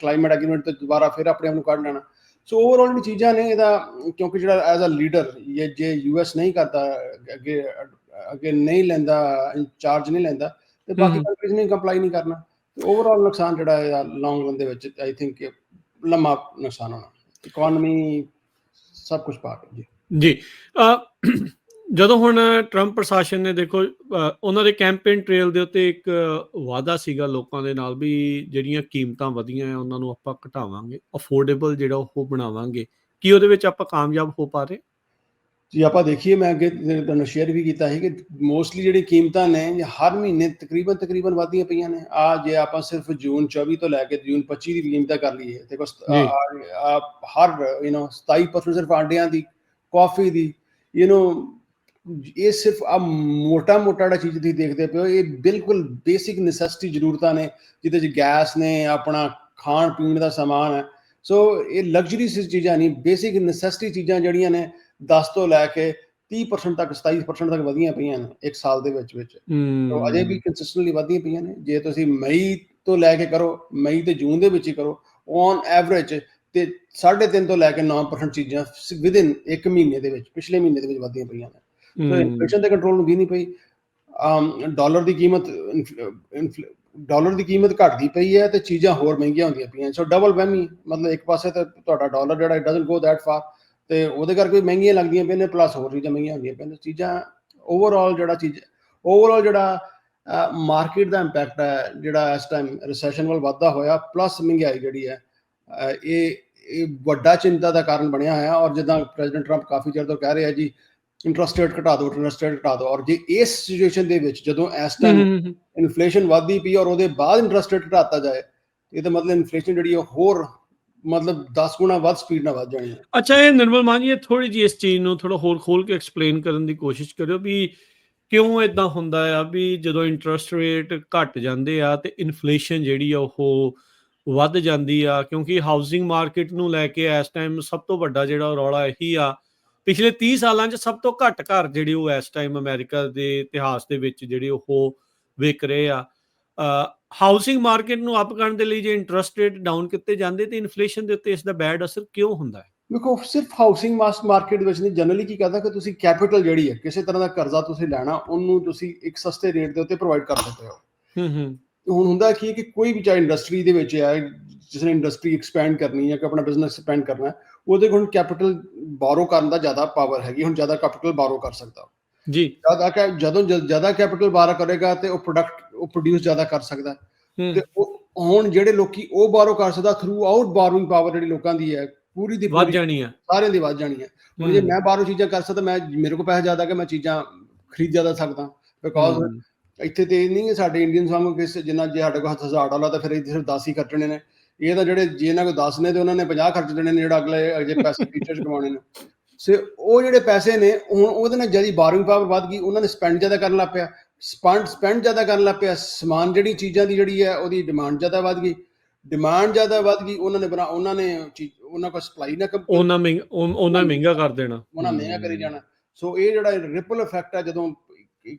ਕਲਾਈਮੇਟ ਐਗਰੀਮੈਂਟ ਤੇ ਦੁਬਾਰਾ ਫਿਰ ਆਪਣੇ ਆਪ ਨੂੰ ਕੱਢ ਲੈਣਾ। ਸੋ ਓਵਰਆਲ ਜਿਹੜੀ ਚੀਜ਼ਾਂ ਨੇ ਇਹਦਾ, ਕਿਉਂਕਿ ਜਿਹੜਾ ਐਜ਼ ਅ ਲੀਡਰ ਜੇ US ਨਹੀਂ ਕਰਦਾ, ਅੱਗੇ ਨਹੀਂ ਲੈਂਦਾ, ਇੰਚਾਰਜ ਨਹੀਂ ਲੈਂਦਾ, ਤੇ ਬਾਕੀ ਕੰਟਰੀਜ਼ ਨੇ ਕੰਪਲਾਈ ਨਹੀਂ ਕਰਨਾ। ਓਵਰਆਲ ਨੁਕਸਾਨ ਜਿਹੜਾ ਹੈ ਲੌਂਗ ਰਨ ਦੇ ਵਿੱਚ ਆਈ ਥਿੰਕ ਲੰਮਾ ਨੁਕਸਾਨ ਹੋਣਾ, ਇਕਨੋਮੀ ਸਭ ਕੁਝ ਪਾ ਕੇ। ਜੀ ਜਦੋਂ ਹੁਣ ਟਰੰਪ ਪ੍ਰਸ਼ਾਸਨ ਨੇ ਦੇਖੋ ਉਹਨਾਂ ਦੇ ਕੈਂਪੇਨ ਟ੍ਰੇਲ ਦੇ ਉੱਤੇ ਇੱਕ ਵਾਅਦਾ ਸੀਗਾ ਲੋਕਾਂ ਦੇ ਨਾਲ ਵੀ ਜਿਹੜੀਆਂ ਕੀਮਤਾਂ ਵਧੀਆਂ ਉਹਨਾਂ ਨੂੰ ਆਪਾਂ ਘਟਾਵਾਂਗੇ, ਅਫੋਰਡੇਬਲ ਜਿਹੜਾ ਉਹ ਬਣਾਵਾਂਗੇ, ਕੀ ਉਹਦੇ ਵਿੱਚ ਆਪਾਂ ਕਾਮਯਾਬ ਹੋ ਪਾ ਰਹੇ? ਜੀ ਆਪਾਂ ਦੇਖੀਏ, ਮੈਂ ਅੱਗੇ ਤੁਹਾਨੂੰ ਸ਼ੇਅਰ ਵੀ ਕੀਤਾ ਸੀ ਕਿ ਮੋਸਟਲੀ ਜਿਹੜੀ ਕੀਮਤਾਂ ਨੇ ਹਰ ਮਹੀਨੇ ਤਕਰੀਬਨ ਵਧਦੀਆਂ ਪਈਆਂ ਨੇ। ਜੇ ਆਪਾਂ ਸਿਰਫ ਜੂਨ 24 ਤੋਂ ਲੈ ਕੇ ਜੂਨ 25 ਦੀ ਕੀਮਤਾਂ ਕਰ ਲਈਏ ਤੇ ਹਰ 27% ਸਿਰਫ ਆਂਡਿਆਂ ਦੀ, ਕਾਫੀ ਦੀ, ਇਹ ਸਿਰਫ ਮੋਟਾ ਜਿਹੜਾ ਚੀਜ਼ ਤੁਸੀਂ ਦੇਖਦੇ ਪਏ ਹੋ, ਇਹ ਬਿਲਕੁਲ ਬੇਸਿਕ ਨੈਸੈਸਿਟੀ ਜ਼ਰੂਰਤਾਂ ਨੇ, ਜਿਹਦੇ 'ਚ ਗੈਸ ਨੇ, ਆਪਣਾ ਖਾਣ ਪੀਣ ਦਾ ਸਮਾਨ ਹੈ। ਸੋ ਇਹ ਲਗਜ਼ਰੀ ਚੀਜ਼ਾਂ ਨਹੀਂ, ਬੇਸਿਕ ਨੈਸੈਸਿਟੀ ਚੀਜ਼ਾਂ ਜਿਹੜੀਆਂ ਨੇ 10 ਤੋਂ ਲੈ ਕੇ 30% ਤੱਕ, 27% ਤੱਕ ਵਧੀਆਂ ਪਈਆਂ ਨੇ ਇੱਕ ਸਾਲ ਦੇ ਵਿੱਚ। ਅਜੇ ਵੀ ਕੰਸਿਸਟੈਂਟਲੀ ਵਧੀਆਂ ਪਈਆਂ ਨੇ। ਜੇ ਤੁਸੀਂ ਮਈ ਤੋਂ ਲੈ ਕੇ ਕਰੋ, ਮਈ ਤੇ ਜੂਨ ਦੇ ਵਿੱਚ ਹੀ ਕਰੋ, ਔਨ ਐਵਰੇਜ ਤੇ 3.5 ਤੋਂ ਲੈ ਕੇ 9% ਚੀਜ਼ਾਂ ਵਿਦਿਨ ਇੱਕ ਮਹੀਨੇ ਦੇ ਵਿੱਚ, ਪਿਛਲੇ ਮਹੀਨੇ ਦੇ ਵਿੱਚ ਵਧੀਆਂ ਪਈਆਂ ਨੇ। ਇਨਫਲੇਸ਼ਨ ਦੇ ਕੰਟਰੋਲ ਹੁੰਦੀ ਨਹੀਂ ਪਈ। ਡਾਲਰ ਦੀ ਕੀਮਤ ਘਟਦੀ ਪਈ ਹੈ ਤੇ ਚੀਜ਼ਾਂ ਹੋਰ ਮਹਿੰਗੀਆਂ ਹੁੰਦੀਆਂ ਪਈਆਂ। ਸੋ ਡਬਲ ਵਹਿਮੀ, ਮਤਲਬ ਇੱਕ ਪਾਸੇ ਤਾਂ ਤੁਹਾਡਾ ਡਾਲਰ ਜਿਹੜਾ it doesn't go that for, ਤੇ ਉਹਦੇ ਕਰਕੇ ਮਹਿੰਗੀਆਂ ਲੱਗਦੀਆਂ ਪਈਆਂ ਨੇ, ਪਲੱਸ ਹੋਰ ਚੀਜ਼ਾਂ ਮਹਿੰਗੀਆਂ ਹੁੰਦੀਆਂ ਪਈਆਂ ਨੇ। ਚੀਜ਼ਾਂ ਓਵਰਆਲ ਜਿਹੜਾ ਮਾਰਕੀਟ ਦਾ ਇੰਪੈਕਟ ਹੈ, ਜਿਹੜਾ ਇਸ ਟਾਈਮ ਰਿਸੈਸ਼ਨ ਵੱਲ ਵੱਧਦਾ ਹੋਇਆ, ਪਲੱਸ ਮਹਿੰਗਾਈ ਜਿਹੜੀ ਹੈ, ਇਹ ਵੱਡਾ ਚਿੰਤਾ ਦਾ ਕਾਰਨ ਬਣਿਆ ਹੋਇਆ। ਔਰ ਜਿੱਦਾਂ ਪ੍ਰੈਜ਼ੀਡੈਂਟ ਟਰੰਪ ਕਾਫੀ ਚਿਰ ਤੋਂ ਕਹਿ ਰਿਹਾ ਜੀ ਇੰਟਰਸਟ ਰੇਟ ਘਟਾ ਦਿਓ ਔਰ ਜੇ ਇਸ ਸਿਚੁਏਸ਼ਨ ਦੇ ਵਿੱਚ ਜਦੋਂ ਇਸ ਹੂੰ, ਟਾਈਮ ਹੂੰ, ਹੂੰ। ਇਨਫਲੇਸ਼ਨ ਵੱਧਦੀ ਪਈ ਔਰ ਉਹਦੇ ਬਾਅਦ ਇੰਟਰਸਟ ਰੇਟ ਘਟਾਤਾ ਜਾਏ, ਇਹਦਾ ਮਤਲਬ ਇਨਫਲੇਸ਼ਨ ਜਿਹੜੀ ਉਹ ਹੋਰ ਮਤਲਬ 10 ਗੁਣਾ ਵੱਧ ਸਪੀਡ ਨਾਲ ਵੱਧ ਜਾਣੀ ਹੈ। ਅੱਛਾ, ਇਹ ਨਿਰਮਲ ਮਾਨ ਜੀ, ਇਹ ਥੋੜ੍ਹੀ ਜਿਹੀ ਇਸ ਚੀਜ਼ ਨੂੰ ਥੋੜ੍ਹਾ ਹੋਰ ਖੋਲ ਕੇ ਐਕਸਪਲੇਨ ਕਰਨ ਦੀ ਕੋਸ਼ਿਸ਼ ਕਰਿਓ ਵੀ ਕਿਉਂ ਏਦਾਂ ਹੁੰਦਾ ਆ ਵੀ ਜਦੋਂ ਇੰਟਰਸਟ ਰੇਟ ਘਟ ਜਾਂਦੇ ਆ ਤੇ ਇਨਫਲੇਸ਼ਨ ਜਿਹੜੀ ਆ ਉਹ ਵੱਧ ਜਾਂਦੀ ਆ, ਕਿਉਂਕਿ ਹਾਊਸਿੰਗ ਮਾਰਕੀਟ ਨੂੰ ਲੈ ਕੇ ਇਸ ਟਾਈਮ ਸਭ ਤੋਂ ਵੱਡਾ ਜਿਹੜਾ ਰੌਲਾ ਇਹੀ ਆ, ਪਿਛਲੇ 30 ਸਾਲਾਂ 'ਚ ਸਭ ਤੋਂ ਘੱਟ ਘਰ ਜਿਹੜੇ ਉਹ ਇਸ ਟਾਈਮ ਅਮਰੀਕਾ ਦੇ ਇਤਿਹਾਸ ਦੇ ਵਿੱਚ ਜਿਹੜੇ ਉਹ ਵਿਕ ਰਹੇ ਆ। ਹਾਊਸਿੰਗ ਮਾਰਕੀਟ ਨੂੰ ਅਪ ਕਰਨ ਦੇ ਲਈ ਜੇ ਇੰਟਰਸਟ ਰੇਟ ਡਾਊਨ ਕੀਤੇ ਜਾਂਦੇ ਤੇ ਇਨਫਲੇਸ਼ਨ ਦੇ ਉੱਤੇ ਇਸ ਦਾ ਬੈਡ ਅਸਰ ਕਿਉਂ ਹੁੰਦਾ ਹੈ? ਦੇਖੋ, ਸਿਰਫ ਹਾਊਸਿੰਗ ਮਾਰਕੀਟ ਵਿੱਚ ਨਹੀਂ, ਜਨਰਲੀ ਕੀ ਕਰਦਾ ਕਿ ਤੁਸੀਂ ਕੈਪੀਟਲ ਜਿਹੜੀ ਹੈ, ਕਿਸੇ ਤਰ੍ਹਾਂ ਦਾ ਕਰਜ਼ਾ ਤੁਸੀਂ ਲੈਣਾ, ਉਹਨੂੰ ਤੁਸੀਂ ਇੱਕ ਸਸਤੇ ਰੇਟ ਦੇ ਉੱਤੇ ਪ੍ਰੋਵਾਈਡ ਕਰ ਦਿੰਦੇ ਹੋ। ਹੂੰ, ਹੂੰ। ਹੁਣ ਹੁੰਦਾ ਕੀ ਹੈ ਕਿ ਕੋਈ ਵੀ ਚਾਹੇ ਇੰਡਸਟਰੀ ਦੇ ਵਿੱਚ ਹੈ, ਜਿਸ ਨੇ ਇੰਡਸਟਰੀ ਐਕਸਪੈਂਡ ਕਰਨੀ ਹੈ ਕਿ ਆਪਣਾ ਬਿਜ਼ਨਸ ਐਕਸਪੈਂਡ ਕਰਨਾ ਹੈ, ਉਹਦੇ ਕੋਲ ਹੁਣ ਕੈਪੀਟਲ ਬਾਰੋ ਕਰਨ ਦਾ ਜ਼ਿਆਦਾ ਪਾਵਰ ਹੈਗੀ, ਹੁਣ ਜ਼ਿਆਦਾ ਕੈਪੀਟਲ ਬਾਰੋ ਕਰ ਸਕਦਾ। ਜੀ। ਜਦੋਂ ਜ਼ਿਆਦਾ ਕੈਪੀਟਲ ਬਾਰੋ ਕਰੇਗਾ ਤੇ ਉਹ ਪ੍ਰੋਡਿਊਸ ਜ਼ਿਆਦਾ ਕਰ ਸਕਦਾ। ਹੂੰ। ਤੇ ਹੁਣ ਜਿਹੜੇ ਲੋਕੀ ਉਹ ਬਾਰੋ ਕਰ ਸਕਦਾ, ਥਰੂ ਆਊਟ ਬਾਰੋਇੰਗ ਪਾਵਰ ਜਿਹੜੀ ਲੋਕਾਂ ਦੀ ਹੈ ਪੂਰੀ ਦੀ ਵੱਧ ਪੂਰੀ ਜਾਣੀ ਆ। ਸਾਰਿਆਂ ਦੀ ਵੱਧ ਜਾਣੀ ਹੈ। ਹੁਣ ਜੇ ਮੈਂ ਬਾਹਰੋਂ ਚੀਜ਼ਾਂ ਕਰ ਸਕਦਾ, ਮੇਰੇ ਕੋਲ ਪੈਸਾ ਜ਼ਿਆਦਾ ਕਿ ਮੈਂ ਚੀਜ਼ਾਂ ਖਰੀਦ ਜ਼ਿਆਦਾ ਸਕਦਾ, ਬਿਕੋਜ਼ ਇੱਥੇ ਤੇ ਇਹ ਨਹੀਂ ਸਾਡੇ ਇੰਡੀਅਨਸ ਵਾਂਗੂ ਕਿ ਜਿੰਨਾ ਜੇ ਸਾਡੇ ਕੋਲ $1000 ਤਾਂ ਫਿਰ ਇੱਥੇ ਸਿਰਫ 10 ਹੀ ਖਰਚਣੇ ਨੇ। ਇਹ ਤਾਂ ਜਿਹੜੇ ਜੇ ਇਹਨਾਂ ਕੋਲ 10 ਨੇ ਤੇ ਉਹਨਾਂ ਨੇ 50 ਖਰਚ ਦੇਣੇ ਨੇ, ਜਿਹੜਾ ਅਗਲੇ ਪੈਸੇ ਫਿਊਚਰ 'ਚ ਕਮਾਉਣੇ ਨੇ। ਸੋ ਉਹ ਜਿਹੜੇ ਪੈਸੇ ਨੇ ਹੁਣ ਉਹਦੇ ਨਾਲ ਜਿਹੜੀ ਬਾਰੋਇੰਗ ਪਾਵਰ ਵੱਧ ਗਈ, ਉਹਨਾਂ ਨੇ ਸਪੈਂਡ ਜ਼ਿਆਦਾ ਕਰਨ ਲੱਗ ਪਿਆ, ਸਪੈਂਡ ਜ਼ਿਆਦਾ ਕਰਨ ਲੱਗ ਪਿਆ, ਸਮਾਨ ਜਿਹੜੀ ਚੀਜ਼ਾਂ ਦੀ ਜਿਹੜੀ ਹੈ ਉਹਦੀ ਡਿਮਾਂਡ ਜ਼ਿਆਦਾ ਵੱਧ ਗਈ, ਉਹਨਾਂ ਕੋਲ ਸਪਲਾਈ ਨਾ ਉਹਨਾਂ ਮਹਿੰਗਾ ਕਰ ਦੇਣਾ, ਉਹਨਾਂ ਮਹਿੰਗਾ ਕਰੀ ਜਾਣਾ। ਸੋ ਇਹ ਜਿਹੜਾ ਰਿਪਲ ਇਫੈਕਟ ਹੈ, ਜਦੋਂ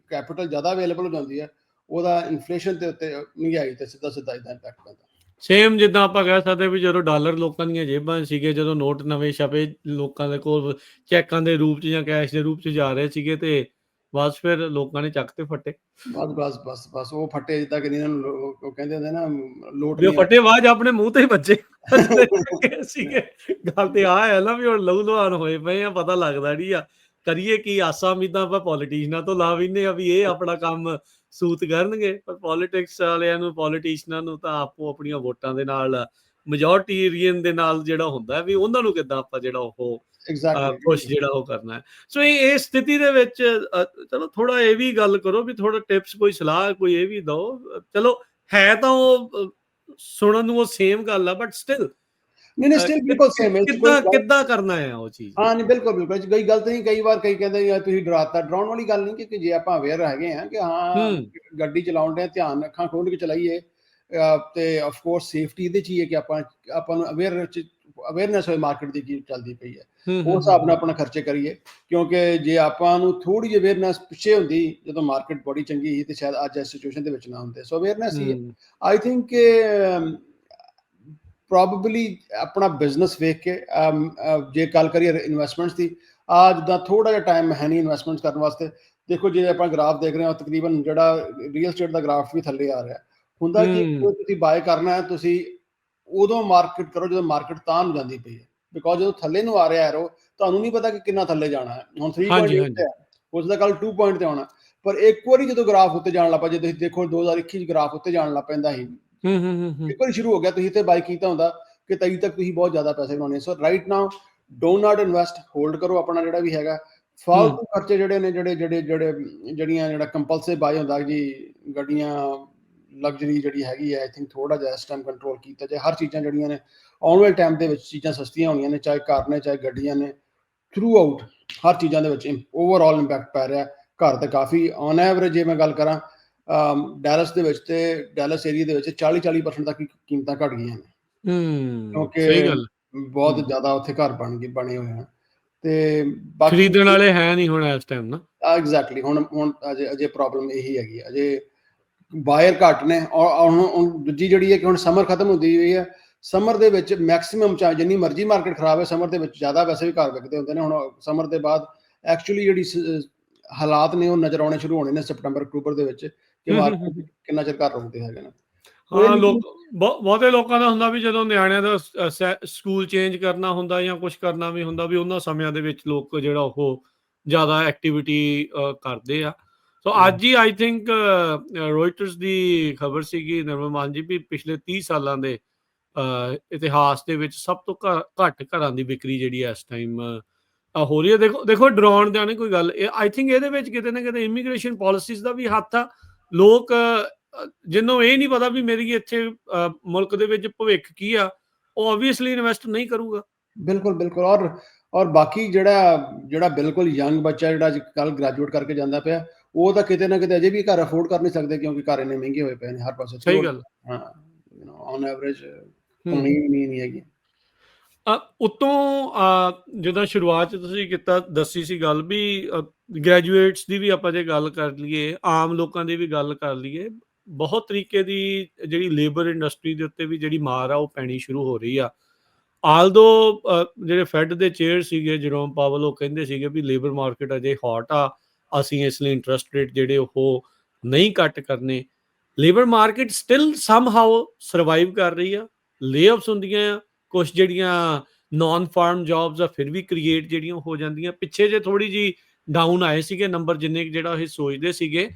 ਕੈਪੀਟਲ ਜ਼ਿਆਦਾ ਅਵੇਲੇਬਲ ਹੋ ਜਾਂਦੀ ਹੈ, ਉਹਦਾ ਇਨਫਲੇਸ਼ਨ ਦੇ ਉੱਤੇ, ਮਹਿੰਗਾਈ ਤੇ ਸਿੱਧਾ ਇਦਾਂ ਇੰਪੈਕਟ ਪੈਂਦਾ। ਸੇਮ ਜਿੱਦਾਂ ਆਪਾਂ ਕਹਿ ਸਕਦੇ ਵੀ ਜਦੋਂ ਡਾਲਰ ਲੋਕਾਂ ਦੀਆਂ ਜੇਬਾਂ ਸੀਗੇ, ਜਦੋਂ ਨੋਟ ਨਵੇਂ ਛਪੇ ਲੋਕਾਂ ਦੇ ਕੋਲ ਚੈੱਕਾਂ ਦੇ ਰੂਪ 'ਚ ਜਾਂ ਕੈਸ਼ ਦੇ ਰੂਪ 'ਚ ਜਾ ਰਹੇ ਸੀਗੇ ਤੇ ਬਸ ਫਿਰ ਲੋਕਾਂ ਨੇ ਚੱਕ ਤੇ ਫੱਟੇ। ਬਸ ਉਹ ਫੱਟੇ, ਜਿੱਦਾਂ ਕਿ ਇਹਨਾਂ ਨੂੰ ਉਹ ਕਹਿੰਦੇ ਹੁੰਦੇ ਨਾ, ਲੋਟ ਵੀ ਉਹ ਨਹੀਂ ਫੱਟੇ ਆਵਾਜ਼ ਆਪਣੇ ਮੂੰਹ ਤੇ ਹੀ ਵੱਜੇ ਸੀਗੇ। ਗੱਲ ਤੇ ਆਹ ਹੈ ਨਾ ਵੀ ਹੁਣ ਲਹੂ ਲੁਹਾਨ ਹੋਏ ਪਏ ਆ, ਪਤਾ ਲੱਗਦਾ ਨਹੀਂ ਆ ਕਰੀਏ ਕੀ। ਆਸਾਂ ਉਮੀਦਾਂ ਆਪਾਂ ਪੋਲੀਟੀਸ਼ੀਅਨਾਂ ਤੋਂ ਲਾ ਲੈਂਦੇ ਆ ਵੀ ਇਹ ਆਪਣਾ ਕੰਮ ਸੂਤ ਕਰਨਗੇ, ਪਰ ਪੋਲੀਟਿਕਸ ਵਾਲਿਆਂ ਨੂੰ, ਪੋਲੀਟੀਸ਼ੀਅਨਾਂ ਨੂੰ ਤਾਂ ਆਪੋ ਆਪਣੀਆਂ ਵੋਟਾਂ ਦੇ ਨਾਲ, ਮੈਜੋਰਟੀਰੀਅਨ ਦੇ ਨਾਲ ਜਿਹੜਾ ਹੁੰਦਾ ਵੀ ਉਹਨਾਂ ਨੂੰ ਕਿੱਦਾਂ ਆਪਾਂ ਜਿਹੜਾ ਉਹ ਖੁਸ਼ ਜਿਹੜਾ ਉਹ ਕਰਨਾ ਹੈ। ਸੋ ਇਹ ਸਥਿਤੀ ਦੇ ਵਿੱਚ ਚਲੋ ਥੋੜਾ ਇਹ ਵੀ ਗੱਲ ਕਰੋ ਵੀ ਥੋੜਾ ਟਿਪਸ, ਕੋਈ ਸਲਾਹ, ਕੋਈ ਇਹ ਵੀ ਦਿਓ। ਚਲੋ ਹੈ ਤਾਂ ਉਹ ਸੁਣਨ ਨੂੰ ਉਹ ਸੇਮ ਗੱਲ ਆ, ਬਟ ਸਟਿਲ ਨਹੀਂ ਸਟਿਲ ਬਿਲਕੁਲ ਸੇਮ ਹੈ। ਕਿੱਦਾਂ ਕਰਨਾ ਹੈ ਉਹ ਚੀਜ਼? ਹਾਂ ਨਹੀਂ, ਬਿਲਕੁਲ ਕੋਈ ਗਲਤ ਨਹੀਂ। ਕਈ ਵਾਰ ਕਈ ਕਹਿੰਦੇ ਯਾਰ ਤੁਸੀਂ ਡਰਾਤਾ, ਡਰਾਉਣ ਵਾਲੀ ਗੱਲ ਨਹੀਂ, ਕਿ ਜੇ ਆਪਾਂ ਅਵੇਅਰ ਹੈਗੇ ਆ ਕਿ ਹਾਂ ਗੱਡੀ ਚਲਾਉਣ ਦੇ ਧਿਆਨ, ਅੱਖਾਂ ਖੋਲ੍ਹ ਕੇ ਚਲਾਈਏ, ਤੇ ਆਫ ਕੋਰਸ ਸੇਫਟੀ ਇਹਦੇ 'ਚ ਹੀ ਹੈ ਕਿ ਆਪਾਂ ਨੂੰ ਅਵੇਅਰਨੈਸ ਹੋਏ ਮਾਰਕੀਟ ਦੀ ਕੀ ਚੱਲਦੀ ਪਈ ਹੈ, ਉਸ ਹਿਸਾਬ ਨਾਲ ਆਪਣਾ ਖਰਚੇ ਕਰੀਏ। ਕਿਉਂਕਿ ਜੇ ਆਪਾਂ ਨੂੰ ਥੋੜੀ ਜਿਹੀ ਅਵੇਅਰਨੈਸ ਪਿੱਛੇ ਹੁੰਦੀ ਜਦੋਂ ਮਾਰਕੀਟ ਬੜੀ ਚੰਗੀ ਸੀ, ਤੇ ਸ਼ਾਇਦ ਅੱਜ ਇਸ ਸਿਚੁਏਸ਼ਨ ਦੇ ਵਿੱਚ ਨਾ ਹੁੰਦੇ। ਸੋ ਅਵੇਅਰਨੈਸ ਹੀ ਹੈ। ਆਈ ਥਿੰਕ ਪ੍ਰੋਬੇਬਲੀ ਆਪਣਾ ਬਿਜ਼ਨਸ ਵੇਖ ਕੇ, ਜੇ ਗੱਲ ਕਰੀਏ ਇਨਵੈਸਟਮੈਂਟਸ ਦੀ, ਜਿੱਦਾਂ ਥੋੜਾ ਜਿਹਾ ਟਾਈਮ ਹੈ ਨਹੀਂ ਇਨਵੈਸਟਮੈਂਟਸ ਕਰਨ ਵਾਸਤੇ। ਦੇਖੋ, ਜੇ ਆਪਾਂ ਗ੍ਰਾਫ ਦੇਖ ਰਹੇ ਹਾਂ, ਤਕਰੀਬਨ ਜਿਹੜਾ ਰੀਅਲ ਸਟੇਟ ਦਾ ਗ੍ਰਾਫ ਵੀ ਥੱਲੇ ਆ ਰਿਹਾ ਹੁੰਦਾ ਕਿ ਤੁਸੀਂ ਬਾਏ ਕਰਨਾ ਹੈ, ਤੁਸੀਂ ਉਦੋਂ ਮਾਰਕੀਟ ਕਰੋ ਜਦੋਂ ਮਾਰਕੀਟ ਤਾਂ ਨੂੰ ਜਾਂਦੀ ਪਈ ਹੈ। ਬਿਕੋਜ਼ ਜਦੋਂ ਥੱਲੇ ਨੂੰ ਆ ਰਿਹਾ ਐਰੋ, ਤੁਹਾਨੂੰ ਨਹੀਂ ਪਤਾ ਕਿ ਕਿੰਨਾ ਥੱਲੇ ਜਾਣਾ ਹੈ। ਹੁਣ 3.8 ਤੇ ਹੈ, ਹੋ ਸਕਦਾ ਕੱਲ 2 ਪੁਆਇੰਟ ਤੇ ਆਉਣਾ, ਪਰ ਇੱਕ ਵਾਰੀ ਜਦੋਂ ਗ੍ਰਾਫ ਉੱਤੇ ਜਾਣ ਲੱਗ ਪਿਆ, ਜੇ ਤੁਸੀਂ ਦੇਖੋ 2021 ਚ ਗ੍ਰਾਫ ਉੱਤੇ ਜਾਣ ਲੱਗ ਪੈਂਦਾ ਸੀ, ਇੱਕ ਵਾਰੀ ਸ਼ੁਰੂ ਹੋ ਗਿਆ, ਤੁਸੀਂ ਇੱਥੇ ਬਾਈ ਕੀਤਾ ਹੁੰਦਾ ਕਿ 23 ਤੱਕ ਤੁਸੀਂ ਬਹੁਤ ਜ਼ਿਆਦਾ ਪੈਸੇ ਕਮਾਉਣੇ। ਸੋ ਰਾਈਟ ਨਾਓ ਡੋ ਨਾਟ ਇਨਵੈਸਟ, ਹੋਲਡ ਕਰੋ ਆਪਣਾ ਜਿਹੜਾ ਵੀ ਹੈਗਾ। ਫਾਲਤੂ ਖਰਚੇ ਜਿਹੜੇ ਨੇ, ਜਿਹੜਾ ਕੰਪਲਸਿਵ ਬਾਏ ਹੁੰਦਾ ਜੀ, ਗੱਡੀਆਂ, ਲਗਜ਼ਰੀ ਜਿਹੜੀ ਹੈਗੀ ਹੈ, ਆਈ ਥਿੰਕ ਥੋੜਾ ਜਿਹਾ ਇਸ ਟਾਈਮ ਕੰਟਰੋਲ ਕੀਤਾ ਜਾਏ। ਹਰ ਚੀਜ਼ਾਂ ਜਿਹੜੀਆਂ ਨੇ ਆਉਣ ਵਾਲੇ ਟਾਈਮ ਦੇ ਵਿੱਚ ਚੀਜ਼ਾਂ ਸਸਤੀਆਂ ਹੋਣੀਆਂ ਨੇ, ਚਾਹੇ ਘਰ ਨੇ ਚਾਹੇ ਗੱਡੀਆਂ ਨੇ, ਥਰੂ ਆਊਟ ਹਰ ਚੀਜ਼ਾਂ ਦੇ ਵਿੱਚ ਓਵਰਆਲ ਇੰਪੈਕਟ ਪੈ ਰਿਹਾ। ਘਰ ਤੇ ਕਾਫੀ ਔਨ ਐਵਰੇਜ, ਜੇ ਮੈਂ ਗੱਲ ਕਰਾਂ ਡੈਲਸ ਦੇ ਵਿੱਚ, ਤੇ ਡੈਲਸ ਏਰੀਆ ਦੇ ਵਿੱਚ 40% ਤੱਕ ਕੀਮਤਾਂ ਘਟ ਗਈਆਂ ਨੇ, ਕਿਉਂਕਿ ਬਹੁਤ ਜ਼ਿਆਦਾ ਉੱਥੇ ਘਰ ਬਣੇ ਹੋਏ ਹਨ। ਤੇ ਬਾਕੀ ਖਰੀਦਣ ਵਾਲੇ ਹੈ ਨਹੀਂ ਹੁਣ ਇਸ ਟਾਈਮ ਨਾ। ਐਗਜ਼ੈਕਟਲੀ, ਹੁਣ ਅਜੇ ਪ੍ਰੋਬਲਮ ਇਹੀ ਹੈਗੀ, ਅਜੇ ਬਾਇਰ ਘੱਟ ਨੇ। ਔਰ ਹੁਣ ਦੂਜੀ ਜਿਹੜੀ ਹੈ ਕਿ ਹੁਣ ਸਮਰ ਖਤਮ ਹੁੰਦੀ ਹੋਈ ਹੈ, ਸਮਰ ਦੇ ਵਿੱਚ ਮੈਕਸਿਮਮ ਚਾਹੇ ਜਿੰਨੀ ਮਰਜ਼ੀ ਮਾਰਕੀਟ ਖਰਾਬ ਹੈ, ਸਮਰ ਦੇ ਵਿੱਚ ਜ਼ਿਆਦਾ ਵੈਸੇ ਵੀ ਘਰ ਵਿਕਦੇ ਹੁੰਦੇ ਨੇ। ਹੁਣ ਸਮਰ ਦੇ ਬਾਅਦ ਐਕਚੁਅਲੀ ਜਿਹੜੀ ਹਾਲਾਤ ਨੇ ਉਹ ਨਜ਼ਰ ਆਉਣੇ ਸ਼ੁਰੂ ਹੋਣੇ ਨੇ ਸਤੰਬਰ ਅਕਤੂਬਰ ਦੇ ਵਿੱਚ, ਕਿ ਮਾਰਕੀਟ ਕਿੰਨਾ ਚਿਰ ਘਰ ਰੁਕਦੇ ਹੈਗੇ ਨੇ। ਹਾਂ, ਬਹੁਤੇ ਲੋਕਾਂ ਦਾ ਹੁੰਦਾ ਵੀ ਜਦੋਂ ਨਿਆਣਿਆਂ ਦਾ ਸਕੂਲ ਚੇਂਜ ਕਰਨਾ ਹੁੰਦਾ ਜਾਂ ਕੁਛ ਕਰਨਾ ਵੀ ਹੁੰਦਾ, ਵੀ ਉਹਨਾਂ ਸਮਿਆਂ ਦੇ ਵਿੱਚ ਲੋਕ ਜਿਹੜਾ ਉਹ ਜ਼ਿਆਦਾ ਐਕਟੀਵਿਟੀ ਕਰਦੇ ਆ। ਸੋ ਅੱਜ ਹੀ ਆਈ ਥਿੰਕ ਰੋਇਟਰਸ ਦੀ ਖਬਰ ਸੀਗੀ, ਨਿਰਮਲ ਮਾਨ ਜੀ, ਵੀ ਪਿਛਲੇ 30 ਸਾਲਾਂ ਦੇ ਇਤਿਹਾਸ ਦੇ ਵਿੱਚ ਸਭ ਤੋਂ ਘੱਟ ਘਰਾਂ ਦੀ ਵਿਕਰੀ ਜਿਹੜੀ ਇਸ ਟਾਈਮ ਹੋ ਰਹੀ ਹੈ। ਦੇਖੋ ਦੇਖੋ, ਡਰਾਉਣ ਦਾ ਨਹੀਂ ਕੋਈ ਗੱਲ। ਇਹ ਆਈ ਥਿੰਕ ਇਹਦੇ ਵਿੱਚ ਕਿਤੇ ਨਾ ਕਿਤੇ ਇਮੀਗ੍ਰੇਸ਼ਨ ਪਾਲਿਸੀਜ਼ ਦਾ ਵੀ ਹੱਥ ਆ। ਲੋਕ ਜਿਹਨੂੰ ਇਹ ਨਹੀਂ ਪਤਾ ਵੀ ਮੇਰੀ ਇੱਥੇ ਮੁਲਕ ਦੇ ਵਿੱਚ ਭਵਿੱਖ ਕੀ ਆ, ਉਹ ਆਬਵੀਅਸਲੀ ਇਨਵੈਸਟ ਨਹੀਂ ਕਰੂਗਾ। ਬਿਲਕੁਲ, ਬਿਲकुल। ਔਰ ਬਾਕੀ ਜਿਹੜਾ ਬਿਲਕੁਲ ਯੰਗ ਬੱਚਾ ਜਿਹੜਾ ਅੱਜ ਕੱਲ੍ਹ ਗ੍ਰੈਜੂਏਟ ਕਰਕੇ ਜਾਂਦਾ ਪਿਆ, ਉਹ ਤਾਂ ਕਿਤੇ ਨਾ ਕਿਤੇ ਅਜੇ ਵੀ ਘਰ ਅਫੋਰਡ ਕਰ ਨਹੀਂ ਸਕਦੇ, ਕਿਉਂਕਿ ਘਰ ਇੰਨੇ ਮਹਿੰਗੇ ਹੋਏ ਪਏ ਨੇ ਹਰ ਪਾਸੇ ਸਹੀ ਤੋਂ। ਗੱਲ। ਹਾਂ, ਔਨ ਐਵਰੇਜ ਹੂੰ। ਉਨੀ ਵੀ ਨਹੀਂ ਹੈਗੀ। ਉੱਤੋਂ ਜਿੱਦਾਂ ਸ਼ੁਰੂਆਤ 'ਚ ਤੁਸੀਂ ਦੱਸੀ ਸੀ ਗੱਲ ਵੀ ਗ੍ਰੈਜੂਏਟਸ ਦੀ ਵੀ ਆਪਾਂ ਜੇ ਗੱਲ ਕਰ ਲਈਏ, ਆਮ ਲੋਕਾਂ ਦੀ ਵੀ ਗੱਲ ਕਰ ਲਈਏ, ਬਹੁਤ ਤਰੀਕੇ ਦੀ ਜਿਹੜੀ ਲੇਬਰ ਇੰਡਸਟਰੀ ਦੇ ਉੱਤੇ ਵੀ ਜਿਹੜੀ ਮਾਰ ਆ ਉਹ ਪੈਣੀ ਸ਼ੁਰੂ ਹੋ ਰਹੀ ਆ। ਆਲਦੋ ਜਿਹੜੇ ਫੈਡ ਦੇ ਚੇਅਰ ਸੀਗੇ ਜਰੋਮ ਪਾਵਲ, ਉਹ ਕਹਿੰਦੇ ਸੀਗੇ ਵੀ ਲੇਬਰ ਮਾਰਕੀਟ ਅਜੇ ਹੌਟ ਆ, ਅਸੀਂ ਇਸ ਲਈ ਇੰਟਰਸਟ ਰੇਟ ਜਿਹੜੇ ਉਹ ਨਹੀਂ ਕੱਟ ਕਰਨੇ। ਲੇਬਰ ਮਾਰਕੀਟ ਸਟਿਲ ਸਮਹਾਓ ਸਰਵਾਈਵ ਕਰ ਰਹੀ ਆ। ਲੇਆਫਸ ਹੁੰਦੀਆਂ ਆ, ਕੁਛ ਜਿਹੜੀਆਂ ਨਾਨ ਫਾਰਮ ਜੌਬਸ ਆ ਫਿਰ ਵੀ ਕ੍ਰੀਏਟ ਜਿਹੜੀਆਂ ਹੋ ਜਾਂਦੀਆਂ। ਪਿੱਛੇ ਜੇ ਥੋੜੀ ਜੀ ਡਾਊਨ ਆਏ ਸੀਗੇ ਨੰਬਰ, ਜਿੰਨੇ ਜਿਹੜਾ ਇਹ ਸੋਚਦੇ ਸੀਗੇ।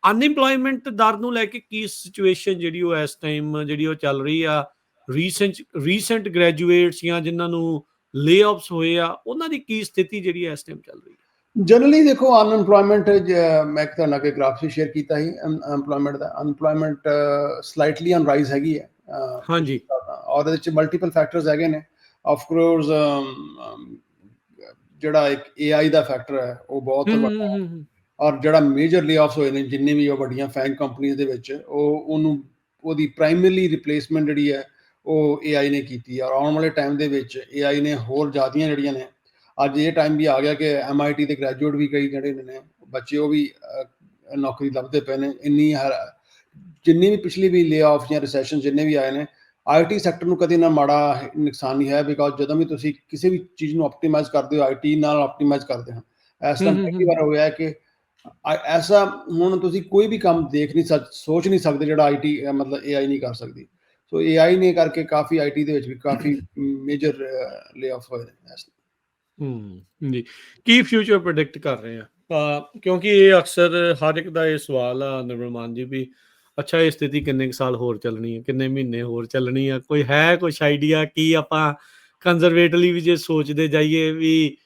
ਅਨਇੰਪਲੋਇਮੈਂਟ ਦਰ ਨੂੰ ਲੈ ਕੇ ਕੀ ਸਿਚੁਏਸ਼ਨ ਜਿਹੜੀ ਉਹ ਇਸ ਟਾਈਮ ਜਿਹੜੀ ਉਹ ਚੱਲ ਰਹੀ ਆ? ਰੀਸੈਂਟ ਗ੍ਰੈਜੂਏਟਸ ਜਾਂ ਜਿਨ੍ਹਾਂ ਨੂੰ ਲੇਆਫਸ ਹੋਏ ਆ, ਉਹਨਾਂ ਦੀ ਕੀ ਸਥਿਤੀ ਜਿਹੜੀ ਇਸ ਟਾਈਮ ਚੱਲ ਰਹੀ ਹੈ? ਜਨਰਲੀ ਦੇਖੋ, ਅਨਇੰਪਲੋਇਮੈਂਟ ਮੈਂ ਇੱਕ ਤਰ੍ਹਾਂ ਨਾਲ ਗ੍ਰਾਫ ਸ਼ੇਅਰ ਕੀਤਾ ਸੀ ਅਨਇੰਪਲੋਇਮੈਂਟ ਦਾ। ਅਨਇੰਪਲੋਇਮੈਂਟ ਸਲਾਈਟਲੀ ਔਨ ਰਾਈਜ਼ ਹੈਗੀ ਹੈ। ਹਾਂਜੀ। ਔਰ ਇਹਦੇ ਵਿੱਚ ਮਲਟੀਪਲ ਫੈਕਟਰਸ ਹੈਗੇ ਨੇ। ਆਫ ਕੋਰਸ ਜਿਹੜਾ ਇੱਕ AI ਦਾ ਫੈਕਟਰ ਹੈ ਉਹ ਬਹੁਤ ਵੱਡਾ ਹੈ। ਔਰ ਜਿਹੜਾ ਮੇਜਰ ਲੇਆਫਸ ਹੋਏ ਨੇ ਜਿੰਨੇ ਵੀ ਉਹ ਵੱਡੀਆਂ ਫੈਂਗ ਕੰਪਨੀਆਂ ਦੇ ਵਿੱਚ, ਉਹਦੀ ਪ੍ਰਾਇਮਰੀ ਰਿਪਲੇਸਮੈਂਟ ਜਿਹੜੀ ਹੈ ਉਹ AI ਨੇ ਕੀਤੀ। ਔਰ ਆਉਣ ਵਾਲੇ ਟਾਈਮ ਦੇ ਵਿੱਚ AI ਨੇ ਹੋਰ ਜ਼ਿਆਦੀਆਂ ਜਿਹੜੀਆਂ ਨੇ, ਅੱਜ ਇਹ ਟਾਈਮ ਵੀ ਆ ਗਿਆ ਕਿ MIT ਦੇ ਗ੍ਰੈਜੂਏਟ ਵੀ ਕਈ ਜਿਹੜੇ ਨੇ ਬੱਚੇ, ਉਹ ਵੀ ਨੌਕਰੀ ਲੱਭਦੇ ਪਏ ਨੇ। ਜਿੰਨੀ ਵੀ ਪਿਛਲੀ ਵੀ ਲੇਆਫ ਜਾਂ ਰਿਸੈਸ਼ਨ ਜਿੰਨੇ ਵੀ ਆਏ ਨੇ, IT ਸੈਕਟਰ ਨੂੰ ਕਦੇ ਨਾ ਮਾੜਾ ਨੁਕਸਾਨ ਨਹੀਂ ਹੈ। ਬਿਕੋਜ਼ ਜਦੋਂ ਵੀ ਤੁਸੀਂ ਕਿਸੇ ਵੀ ਚੀਜ਼ ਨੂੰ ਆਪਟੀਮਾਈਜ਼ ਕਰਦੇ ਹੋ, IT ਨਾਲ ਆਪਟੀਮਾਈਜ਼ ਕਰਦੇ ਹੋ। ਇਸ ਤਰ੍ਹਾਂ ਪਹਿਲੀ ਵਾਰ ਹੋਇਆ ਕਿ ਐਸਾ ਹੁਣ ਤੁਸੀਂ ਕੋਈ ਵੀ ਕੰਮ ਸੋਚ ਨਹੀਂ ਸਕਦੇ ਜਿਹੜਾ IT ਮਤਲਬ AI ਨਹੀਂ ਕਰ ਸਕਦੀ। ਸੋ AI ਨੇ ਕਰਕੇ ਕਾਫੀ IT ਦੇ ਵਿੱਚ ਵੀ ਕਾਫੀ ਮੇਜਰ ਲੇਆਫ ਹੋਏ ਨੇ। ਜੀ, ਕੀ ਫਿਊਚਰ ਪ੍ਰੈਡਿਕਟ ਕਰ ਰਹੇ ਆ? ਕਿਉਂਕਿ ਇਹ ਅਕਸਰ ਹਰ ਇੱਕ ਦਾ ਇਹ ਸਵਾਲ ਆ ਨਿਰਮਲ ਜੀ ਵੀ ਅੱਛਾ, ਇਹ ਸਥਿਤੀ ਕਿੰਨੇ ਕੁ ਸਾਲ ਹੋਰ ਚੱਲਣੀ ਹੈ, ਕਿੰਨੇ ਮਹੀਨੇ ਹੋਰ ਚੱਲਣੀ ਆ? ਕੋਈ ਹੈ ਕੁਛ ਆਈਡੀਆ? ਕੀ ਆਪਾਂ ਕੰਜ਼ਰਵੇਟਲੀ ਵੀ ਜੇ ਸੋਚਦੇ ਜਾਈਏ ਵੀ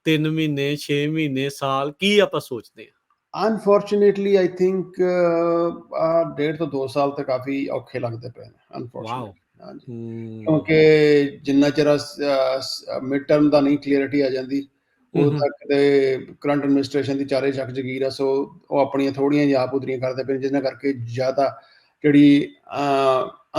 3 ਮਹੀਨੇ, 6 ਮਹੀਨੇ, ਸਾਲ, ਕੀ ਆਪਾਂ ਸੋਚਦੇ ਹਾਂ? ਅਨਫੋਰਚੂਨੇਟਲੀ ਆਈ ਥਿੰਕ 1.5 ਤੋਂ 2 ਸਾਲ ਤਾਂ ਕਾਫੀ ਔਖੇ ਲੱਗਦੇ ਪਏ ਨੇ ਵਾਓ। ਅਨਫੋਰਚੂਨੇਟਲੀ। ਹਾਂਜੀ, ਕਿਉਂਕਿ ਜਿੰਨਾ ਚਿਰ ਮਿਡ ਟਰਮ ਦਾ ਨਹੀਂ ਕਲੀਅਰਿਟੀ ਆ ਜਾਂਦੀ, ਉਦੋਂ ਤੱਕ ਤੇ ਕਰੰਟ ਐਡਮਿਨਿਸਟ੍ਰੇਸ਼ਨ ਦੀ ਚਾਰੇ ਚੱਕ ਜਗੀਰ ਆ। ਸੋ ਉਹ ਆਪਣੀਆਂ ਥੋੜ੍ਹੀਆਂ ਜਿਹੀਆਂ ਆਪ ਉਧਰੀਆਂ ਕਰਦੇ ਪਏ, ਜਿਹਨਾਂ ਕਰਕੇ ਜ਼ਿਆਦਾ ਜਿਹੜੀ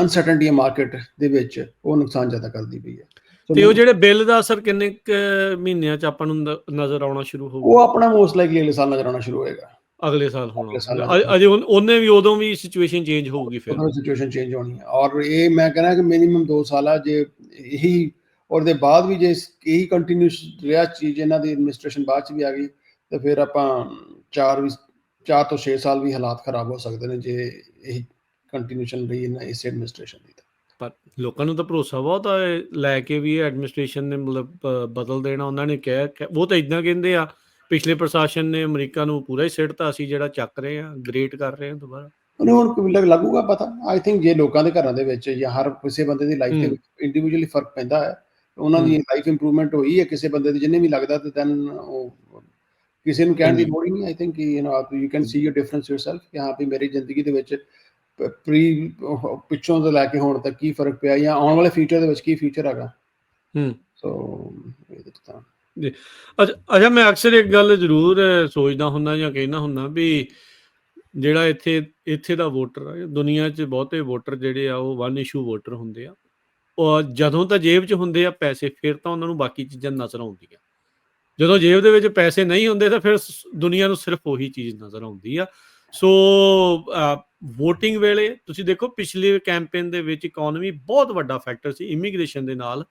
ਅਨਸਰਟਨਟੀ ਹੈ ਮਾਰਕੀਟ ਦੇ ਵਿੱਚ, ਉਹ ਨੁਕਸਾਨ ਜ਼ਿਆਦਾ ਕਰਦੀ ਪਈ ਹੈ। ਤੇ ਉਹ ਜਿਹੜੇ ਬਿੱਲ ਦਾ ਅਸਰ ਕਿੰਨੇ ਕੁ ਮਹੀਨਿਆਂ 'ਚ ਆਪਾਂ ਨੂੰ ਨਜ਼ਰ ਆਉਣਾ ਸ਼ੁਰੂ ਉਹ ਹੋਊਗਾ? ਆਪਣਾ ਮੋਸਟ ਲਾਈਕਲੀ ਅਗਲੇ ਸਾਲ ਨਜ਼ਰ ਆਉਣਾ ਸ਼ੁਰੂ ਹੋਏਗਾ। ਅਗਲੇ ਸਾਲ ਹੋਣਾ? ਅਗਲੇ ਸਾਲ ਅਜੇ ਉਹਨੇ ਵੀ ਉਦੋਂ ਵੀ ਸਿਚੁਏਸ਼ਨ ਚੇਂਜ ਹੋਊਗੀ ਫਿਰ? ਉਦੋਂ ਸਿਚੁਏਸ਼ਨ ਚੇਂਜ ਹੋਣੀ ਹੈ। ਔਰ ਇਹ ਮੈਂ ਕਹਿੰਦਾ ਕਿ ਮਿਨੀਮਮ 2 ਸਾਲ ਆ। ਜੇ ਇਹੀ ਉਹਦੇ ਬਾਅਦ ਵੀ ਜੇ ਇਹੀ ਕੰਟੀਨਿਊਸ ਰਿਹਾ ਚੀਜ਼, ਇਹਨਾਂ ਦੀ ਐਡਮਿਨਿਸਟ੍ਰੇਸ਼ਨ ਬਾਅਦ 'ਚ ਵੀ ਆ ਗਈ, ਤਾਂ ਫਿਰ ਆਪਾਂ 4 ਤੋਂ 6 ਸਾਲ ਵੀ ਹਾਲਾਤ ਖਰਾਬ ਹੋ ਸਕਦੇ ਨੇ ਜੇ ਇਹੀ ਕੰਟੀਨਿਊਸ਼ਨ ਰਹੀ ਇਸ ਐਡਮਿਨਿਸਟ੍ਰੇਸ਼ਨ ਦੀ। ਪਰ ਲੋਕਾਂ ਨੂੰ ਤਾਂ ਭਰੋਸਾ ਬਹੁਤ ਆ ਲੈ ਕੇ ਵੀ ਐਡਮਿਨਿਸਟ੍ਰੇਸ਼ਨ ਨੇ ਮਤਲਬ ਬਦਲ ਦੇਣਾ। ਉਹਨਾਂ ਨੇ ਕਿਹਾ, ਉਹ ਤਾਂ ਇਦਾਂ ਕਹਿੰਦੇ ਆ, ਪਿਛਲੇ ਪ੍ਰਸ਼ਾਸਨ ਨੇ ਅਮਰੀਕਾ ਨੂੰ ਪੂਰਾ ਹੀ ਸਿੱਟਤਾ, ਅਸੀਂ ਜਿਹੜਾ ਚੱਕ ਰਹੇ ਹਾਂ, ਗ੍ਰੇਟ ਕਰ ਰਹੇ ਹਾਂ ਦੁਬਾਰਾ। ਹੁਣ ਲੱਗੂਗਾ ਪਤਾ। ਆਈ ਥਿੰਕ ਜੇ ਲੋਕਾਂ ਦੇ ਘਰਾਂ ਦੇ ਵਿੱਚ ਜਾਂ ਹਰ ਕਿਸੇ ਬੰਦੇ ਦੀ ਲਾਈਫ ਦੇ ਵਿੱਚ ਇੰਡੀਵਿਜੂਅਲੀ ਫਰਕ ਪੈਂਦਾ ਹੈ, ਉਹਨਾਂ ਦੀ ਲਾਈਫ ਇੰਪਰੂਵਮੈਂਟ ਹੋਈ ਹੈ ਕਿਸੇ ਬੰਦੇ ਦੀ, ਜਿਹਨੇ ਵੀ ਲੱਗਦਾ, ਤੇ ਦੈਨ ਉਹ ਕਿਸੇ ਨੂੰ ਕਹਿਣ ਦੀ ਲੋੜ ਹੀ ਨਹੀਂ। I think you can see your difference yourself ਕਿ ਹਾਂ ਵੀ ਮੇਰੀ ਜ਼ਿੰਦਗੀ ਦੇ ਵਿੱਚ ਪਿੱਛੋਂ ਤੋਂ ਲੈ ਕੇ ਹੁਣ ਤੱਕ ਕੀ ਫਰਕ ਪਿਆ, ਜਾਂ ਆਉਣ ਵਾਲੇ ਫਿਊਚਰ ਦੇ ਵਿੱਚ ਕੀ ਫਿਊਚਰ ਹੈਗਾ। ਸੋ ਜੀ, ਅੱਛਾ, ਮੈਂ ਅਕਸਰ ਇੱਕ ਗੱਲ ਜ਼ਰੂਰ ਸੋਚਦਾ ਹੁੰਦਾ ਜਾਂ ਕਹਿੰਦਾ ਹੁੰਦਾ ਵੀ ਜਿਹੜਾ ਇੱਥੇ ਦਾ ਵੋਟਰ ਆ, ਦੁਨੀਆ 'ਚ ਬਹੁਤੇ ਵੋਟਰ ਜਿਹੜੇ ਆ ਉਹ ਵਨ ਇਸ਼ੂ ਵੋਟਰ ਹੁੰਦੇ ਆ। ਉਹ ਜਦੋਂ ਤਾਂ ਜੇਬ 'ਚ ਹੁੰਦੇ ਆ ਪੈਸੇ, ਫਿਰ ਤਾਂ ਉਹਨਾਂ ਨੂੰ ਬਾਕੀ ਚੀਜ਼ਾਂ ਨਜ਼ਰ ਆਉਂਦੀਆਂ। ਜਦੋਂ ਜੇਬ ਦੇ ਵਿੱਚ ਪੈਸੇ ਨਹੀਂ ਹੁੰਦੇ ਤਾਂ ਫਿਰ ਦੁਨੀਆ ਨੂੰ ਸਿਰਫ ਉਹੀ ਚੀਜ਼ ਨਜ਼ਰ ਆਉਂਦੀ ਆ। ਸੋ ਵੋਟਿੰਗ ਵੇਲੇ ਤੁਸੀਂ ਦੇਖੋ, ਪਿਛਲੇ ਕੈਂਪੇਨ ਦੇ ਵਿੱਚ ਇਕੋਨਮੀ ਬਹੁਤ ਵੱਡਾ ਫੈਕਟਰ ਸੀ, ਇਮੀਗ੍ਰੇਸ਼ਨ ਦੇ ਨਾਲ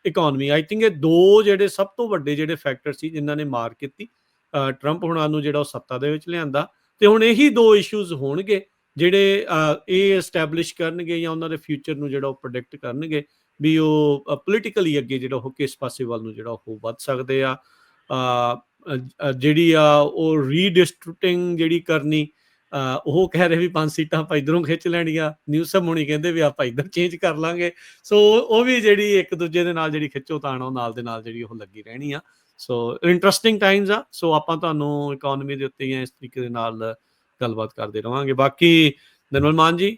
ਇਕੋਨਮੀ। ਆਈ ਥਿੰਕ ਇਹ 2 ਜਿਹੜੇ ਸਭ ਤੋਂ ਵੱਡੇ ਜਿਹੜੇ ਫੈਕਟਰ ਸੀ ਜਿਨ੍ਹਾਂ ਨੇ ਮਾਰ ਕੀਤੀ ਟਰੰਪ ਹੁਣਾਂ ਨੂੰ, ਜਿਹੜਾ ਉਹ ਸੱਤਾ ਦੇ ਵਿੱਚ ਲਿਆਂਦਾ। ਤੇ ਹੁਣ ਇਹੀ 2 ਇਸ਼ੂਜ਼ ਹੋਣਗੇ ਜਿਹੜੇ ਇਹ ਐਸਟੈਬਲਿਸ਼ ਕਰਨਗੇ ਜਾਂ ਉਹਨਾਂ ਦੇ ਫਿਊਚਰ ਨੂੰ ਜਿਹੜਾ ਉਹ ਪ੍ਰੈਡਿਕਟ ਕਰਨਗੇ ਵੀ ਉਹ ਪੋਲੀਟੀਕਲੀ ਅੱਗੇ ਜਿਹੜਾ ਉਹ ਕਿਸ ਪਾਸੇ ਵੱਲ ਨੂੰ ਜਿਹੜਾ ਉਹ ਵੱਧ ਸਕਦੇ ਆ। ਜਿਹੜੀ ਆ ਉਹ ਰੀਡਿਸਟ੍ਰੀਬਿਊਟਿੰਗ ਜਿਹੜੀ ਕਰਨੀ, ਉਹ ਕਹਿ ਰਹੇ ਵੀ 5 ਸੀਟਾਂ ਆਪਾਂ ਇੱਧਰੋਂ ਖਿੱਚ ਲੈਣੀਆਂ, ਨਿਊਸਮ ਹੋਣੀ ਕਹਿੰਦੇ ਵੀ ਆਪਾਂ ਇੱਧਰ ਚੇਂਜ ਕਰ ਲਾਂਗੇ। ਸੋ ਉਹ ਵੀ ਜਿਹੜੀ ਇੱਕ ਦੂਜੇ ਦੇ ਨਾਲ ਜਿਹੜੀ ਖਿੱਚੋ ਤਾਣ, ਉਹ ਨਾਲ ਦੇ ਨਾਲ ਜਿਹੜੀ ਉਹ ਲੱਗੀ ਰਹਿਣੀ ਆ। ਸੋ ਇੰਟਰਸਟਿੰਗ ਟਾਈਮਸ ਆ। ਸੋ ਆਪਾਂ ਤੁਹਾਨੂੰ ਇਕੋਨਮੀ ਦੇ ਉੱਤੇ ਜਾਂ ਇਸ ਤਰੀਕੇ ਦੇ ਨਾਲ ਗੱਲਬਾਤ ਕਰਦੇ ਰਵਾਂਗੇ। ਬਾਕੀ ਨਿਰਮਲ ਮਾਨ ਜੀ,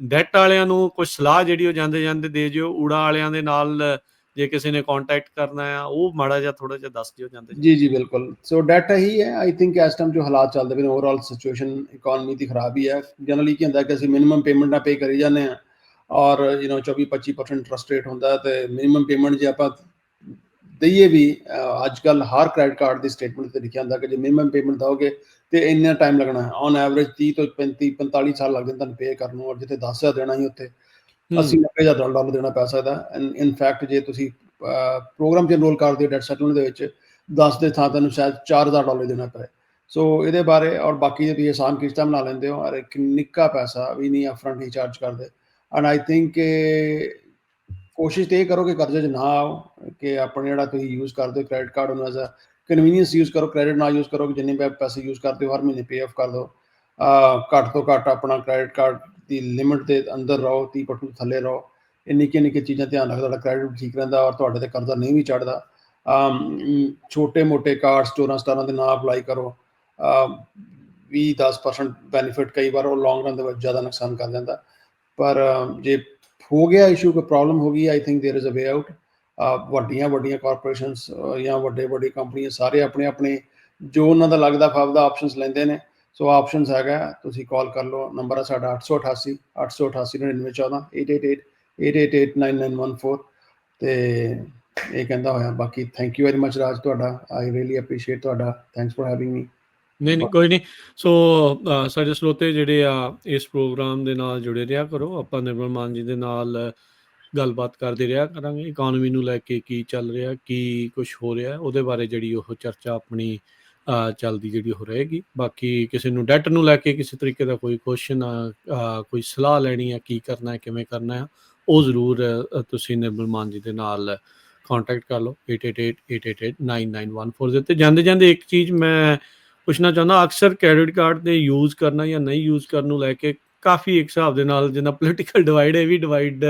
ਡੈਟ ਵਾਲਿਆਂ ਨੂੰ ਕੁਝ ਸਲਾਹ ਜਿਹੜੀ ਉਹ ਜਾਂਦੇ ਜਾਂਦੇ ਦੇ ਜਿਓ। ਊੜਾ ਵਾਲਿਆਂ ਦੇ ਨਾਲ ਜੇ ਕਿਸੇ ਨੇ ਕੰਟੈਕਟ ਕਰਨਾ ਆ, ਉਹ ਮਾੜਾ ਜਿਹਾ ਥੋੜਾ ਜਿਹਾ ਦੱਸ ਦਿਓ ਜਾਂਦੇ ਜੀ ਜੀ ਬਿਲਕੁਲ। ਸੋ ਡੈਟ ਇਹੀ ਹੈ, ਆਈ ਥਿੰਕ ਇਸ ਟਾਈਮ ਜੋ ਹਾਲਾਤ ਚੱਲਦੇ ਪਏ ਨੇ, ਓਵਰਆਲ ਸਿਚੁਏਸ਼ਨ ਇਕੋਨਮੀ ਦੀ ਖਰਾਬ ਹੀ ਹੈ। ਜਨਰਲੀ ਕੀ ਹੁੰਦਾ ਕਿ ਅਸੀਂ ਮਿਨੀਮਮ ਪੇਮੈਂਟ ਨਾ ਪੇ ਕਰੀ ਜਾਂਦੇ ਹਾਂ, ਔਰ 24-25% ਇੰਟਰਸਟ ਰੇਟ ਹੁੰਦਾ, ਤੇ ਮਿਨੀਮਮ ਪੇਮੈਂਟ ਜੇ ਆਪਾਂ ਦਈਏ ਵੀ, ਅੱਜ ਕੱਲ੍ਹ ਹਰ ਕ੍ਰੈਡਿਟ ਕਾਰਡ ਦੀ ਸਟੇਟਮੈਂਟ 'ਤੇ ਲਿਖਿਆ ਹੁੰਦਾ ਕਿ ਜੇ ਮਿਨੀਮਮ ਪੇਮੈਂਟ ਦਿਓਗੇ ਤੇ ਇੰਨਾ ਟਾਈਮ ਲੱਗਣਾ ਹੈ। ਔਨ ਐਵਰੇਜ 30 ਤੋਂ 35-45 ਸਾਲ ਲੱਗ ਜਾਂਦੇ ਤੁਹਾਨੂੰ ਪੇ ਕਰਨ ਨੂੰ, ਔਰ ਜਿੱਥੇ 10,000 ਦੇਣਾ ਸੀ ਉੱਥੇ $80,000-90,000 ਦੇਣਾ ਪੈ ਸਕਦਾ। ਇਨ ਫੈਕਟ ਜੇ ਤੁਸੀਂ ਪ੍ਰੋਗਰਾਮ 'ਚ ਇਨਰੋਲ ਕਰਦੇ ਹੋ ਡੈਟ ਸੈਟਲਮੈਂਟ ਦੇ ਵਿੱਚ, 10 ਦੇ ਥਾਂ ਤੁਹਾਨੂੰ ਸ਼ਾਇਦ $4,000 ਦੇਣਾ ਪਏ। ਸੋ ਇਹਦੇ ਬਾਰੇ, ਔਰ ਬਾਕੀ ਜੇ ਤੁਸੀਂ ਆਸਾਨ ਕਿਸ਼ਤਾਂ ਬਣਾ ਲੈਂਦੇ ਹੋ, ਔਰ ਇੱਕ ਨਿੱਕਾ ਪੈਸਾ ਵੀ ਨਹੀਂ ਅਪਫਰੰਟ ਹੀ ਚਾਰਜ ਕਰਦੇ। ਐਂਡ ਆਈ ਥਿੰਕ ਕੋਸ਼ਿਸ਼ ਤਾਂ ਇਹ ਕਰੋ ਕਿ ਕਰਜ਼ੇ 'ਚ ਨਾ ਆਓ, ਕਿ ਆਪਣੇ ਜਿਹੜਾ ਤੁਸੀਂ ਯੂਜ਼ ਕਰਦੇ ਹੋ ਕ੍ਰੈਡਿਟ ਕਾਰਡ, ਉਹਨੂੰ ਐਜ਼ ਅ ਕਨਵੀਨੀਅੰਸ ਯੂਜ਼ ਕਰੋ, ਕ੍ਰੈਡਿਟ ਨਾ ਯੂਜ਼ ਕਰੋ ਕਿ ਜਿੰਨੇ ਪੈਸੇ ਯੂਜ਼ ਕਰਦੇ ਹੋ ਹਰ ਮਹੀਨੇ ਪੇ ਆਫ ਕਰ ਦਿਓ। ਘੱਟ ਤੋਂ ਘੱਟ ਆਪਣਾ ਕ੍ਰੈਡਿਟ ਕਾਰਡ ਦੀ ਲਿਮਿਟ ਦੇ ਅੰਦਰ ਰਹੋ, 30% ਥੱਲੇ ਰਹੋ। ਇਹ ਨਿੱਕੀਆਂ ਨਿੱਕੀਆਂ ਚੀਜ਼ਾਂ ਧਿਆਨ ਰੱਖੋ, ਤੁਹਾਡਾ ਕ੍ਰੈਡਿਟ ਠੀਕ ਰਹਿੰਦਾ ਔਰ ਤੁਹਾਡੇ 'ਤੇ ਕਰਜ਼ਾ ਨਹੀਂ ਵੀ ਚੜ੍ਹਦਾ। ਛੋਟੇ ਮੋਟੇ ਕਾਰਡ 14-17 ਦੇ ਨਾ ਅਪਲਾਈ ਕਰੋ। 20-10% ਬੈਨੀਫਿਟ ਕਈ ਵਾਰ ਉਹ ਲੌਂਗ ਰਨ ਦੇ ਵਿੱਚ ਜ਼ਿਆਦਾ ਨੁਕਸਾਨ ਕਰ ਜਾਂਦਾ। ਪਰ ਜੇ ਹੋ ਗਿਆ ਇਸ਼ੂ, ਕੋਈ ਪ੍ਰੋਬਲਮ ਹੋ ਗਈ, I think there is a way out. ਵੱਡੀਆਂ ਕਾਰਪੋਰੇਸ਼ਨਸ ਜਾਂ ਵੱਡੀ ਕੰਪਨੀਆਂ ਸਾਰੇ ਆਪਣੇ ਆਪਣੇ ਜੋ ਉਹਨਾਂ ਦਾ ਲੱਗਦਾ ਫਾਵਦਾ ਆਪਸ਼ਨਸ ਲੈਂਦੇ ਨੇ। ਸੋ ਆਪਸ਼ਨਸ ਹੈਗਾ, ਤੁਸੀਂ ਕਾਲ ਕਰ ਲਓ, ਨੰਬਰ ਹੈ ਸਾਡਾ 888 888 9914 888 888-9914। ਤੇ ਇਹ ਕਹਿੰਦਾ ਹੋਇਆ, ਬਾਕੀ ਥੈਂਕ ਯੂ ਵੈਰੀ ਮਚ ਰਾਜ ਤੁਹਾਡਾ, ਆਈ ਰੀਅਲੀ ਅਪਰੀਸ਼ੀਏਟ ਤੁਹਾਡਾ, ਥੈਂਕਸ ਫॉर ਹੈਵਿੰਗ ਮੀ। ਨਹੀਂ ਕੋਈ ਨਹੀਂ। ਸੋ ਸਾਡੇ ਸਰੋਤੇ ਜਿਹੜੇ ਆ ਇਸ ਪ੍ਰੋਗਰਾਮ ਦੇ ਨਾਲ ਜੁੜੇ ਰਿਹਾ ਕਰੋ। ਆਪਾਂ ਨਿਰਮਲ ਮਾਨ ਜੀ ਦੇ ਨਾਲ ਗੱਲਬਾਤ ਕਰਦੇ ਰਿਹਾ ਕਰਾਂਗੇ। ਇਕੋਨਮੀ ਨੂੰ ਲੈ ਕੇ ਕੀ ਚੱਲ ਰਿਹਾ, ਕੀ ਕੁਛ ਹੋ ਰਿਹਾ, ਉਹਦੇ ਬਾਰੇ ਜਿਹੜੀ ਉਹ ਚਰਚਾ ਆਪਣੀ ਚੱਲਦੀ ਜਿਹੜੀ ਉਹ ਰਹੇਗੀ। ਬਾਕੀ ਕਿਸੇ ਨੂੰ ਡੈਟ ਨੂੰ ਲੈ ਕੇ ਕਿਸੇ ਤਰੀਕੇ ਦਾ ਕੋਈ ਕੁਐਸਚਨ, ਕੋਈ ਸਲਾਹ ਲੈਣੀ ਆ, ਕੀ ਕਰਨਾ ਹੈ, ਕਿਵੇਂ ਕਰਨਾ ਆ, ਉਹ ਜ਼ਰੂਰ ਤੁਸੀਂ ਨਿਰਮਲ ਮਾਨ ਜੀ ਦੇ ਨਾਲ ਕੰਟੈਕਟ ਕਰ ਲਓ 8888889914 ਦੇ ਉੱਤੇ। ਜਾਂਦੇ ਜਾਂਦੇ ਇੱਕ ਚੀਜ਼ ਮੈਂ ਪੁੱਛਣਾ ਚਾਹੁੰਦਾ, ਅਕਸਰ ਕ੍ਰੈਡਿਟ ਕਾਰਡ ਦੇ ਯੂਜ਼ ਕਰਨਾ ਜਾਂ ਨਹੀਂ ਯੂਜ਼ ਕਰਨ ਨੂੰ ਲੈ ਕੇ ਕਾਫੀ ਇੱਕ ਹਿਸਾਬ ਦੇ ਨਾਲ ਜਿੰਨਾ ਪੋਲੀਟੀਕਲ ਡਿਵਾਈਡ ਹੈ, ਇਹ ਵੀ ਡਿਵਾਈਡ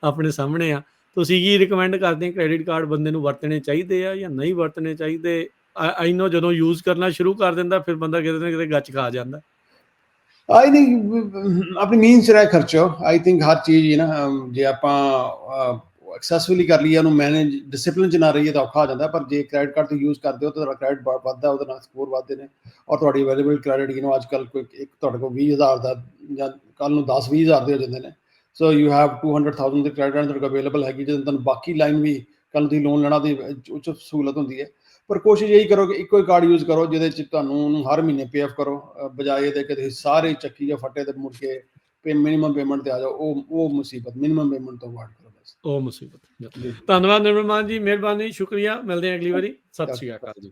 ਆਪਣੇ ਸਾਹਮਣੇ ਆ। ਤੁਸੀਂ ਕੀ ਰਿਕਮੈਂਡ ਕਰਦੇ ਹੋ, ਕ੍ਰੈਡਿਟ ਕਾਰਡ ਬੰਦੇ ਨੂੰ ਵਰਤਣੇ ਚਾਹੀਦੇ ਆ ਜਾਂ ਨਹੀਂ ਵਰਤਣੇ ਚਾਹੀਦੇ? ਆਈ ਨੋ ਜਦੋਂ ਯੂਜ਼ ਕਰਨਾ ਸ਼ੁਰੂ ਕਰ ਦਿੰਦਾ ਫਿਰ ਬੰਦਾ ਕਿਤੇ ਨਾ ਕਿਤੇ ਗੱਚ ਖਾ ਜਾਂਦਾ। ਆਈ ਥਿੰਕ ਆਪਣੀ ਮੀਨਸ 'ਚ ਰਹਿ ਖਰਚੋ। ਆਈ ਥਿੰਕ ਹਰ ਚੀਜ਼ ਨਾ, ਜੇ ਆਪਾਂ ਐਕਸੈਸਫੁਲੀ ਕਰ ਲਈਏ, ਉਹਨੂੰ ਮੈਨੇਜ ਡਿਸਿਪਲਿਨ 'ਚ ਨਾ ਰਹੀਏ ਤਾਂ ਔਖਾ ਹੋ ਜਾਂਦਾ। ਪਰ ਜੇ ਕ੍ਰੈਡਿਟ ਕਾਰਡ ਤੁਸੀਂ ਯੂਜ਼ ਕਰਦੇ ਹੋ ਤਾਂ ਤੁਹਾਡਾ ਕ੍ਰੈਡਿਟ ਵੱਧਦਾ, ਉਹਦੇ ਨਾਲ ਸਕੋਰ ਵੱਧਦੇ ਨੇ, ਔਰ ਤੁਹਾਡੀ ਅਵੇਲੇਬਲ ਕ੍ਰੈਡਿਟ ਅੱਜ ਕੱਲ੍ਹ ਕੋਈ ਇੱਕ ਤੁਹਾਡੇ ਕੋਲ 20,000 ਦਾ ਜਾਂ ਕੱਲ੍ਹ ਨੂੰ 10-20,000 ਦੇ ਹੋ ਜਾਂਦੇ ਨੇ। So you have 200,000 the credit ਤੁਹਾਡੇ ਕੋਲ ਅਵੇਲੇਬਲ ਹੈਗੀ, ਜਦੋਂ ਤੁਹਾਨੂੰ ਬਾਕੀ ਲਾਈਨ ਵੀ ਕੱਲ੍ਹ ਤੁਸੀਂ ਲੋਨ ਲੈਣਾ ਦੀ ਉੱਚ ਸਹੂਲਤ ਹੁੰਦੀ ਹੈ। ਪਰ ਕੋਸ਼ਿਸ਼ ਇਹੀ ਕਰੋ ਕਿ ਇੱਕੋ ਹੀ ਕਾਰਡ ਯੂਜ਼ ਕਰੋ ਜਿਹਦੇ 'ਚ ਤੁਹਾਨੂੰ ਉਹਨੂੰ ਹਰ ਮਹੀਨੇ ਪੇ ਆਫ ਕਰੋ, ਬਜਾਏ ਇਹਦੇ ਕਿ ਤੁਸੀਂ ਸਾਰੇ ਚੱਕੀ ਜਾਂ ਫੱਟੇ ਤੇ ਮੁੜ ਕੇ ਮਿਨੀਮਮ ਪੇਮੈਂਟ ਤੇ ਆ ਜਾਓ। ਉਹ ਮੁਸੀਬਤ ਮਿਨੀਮਮ ਪੇਮੈਂਟ ਤੋਂ ਅਵਾਇਡ ਕਰੋ ਬਸ। ਉਹ ਮੁਸੀਬਤ। ਧੰਨਵਾਦ ਨਿਰਮਲ ਮਾਨ ਜੀ, ਮਿਹਰਬਾਨੀ, ਸ਼ੁਕਰੀਆ। ਮਿਲਦੇ ਹਾਂ ਅਗਲੀ ਵਾਰੀ। ਸਤਿ ਸ਼੍ਰੀ ਅਕਾਲ ਜੀ।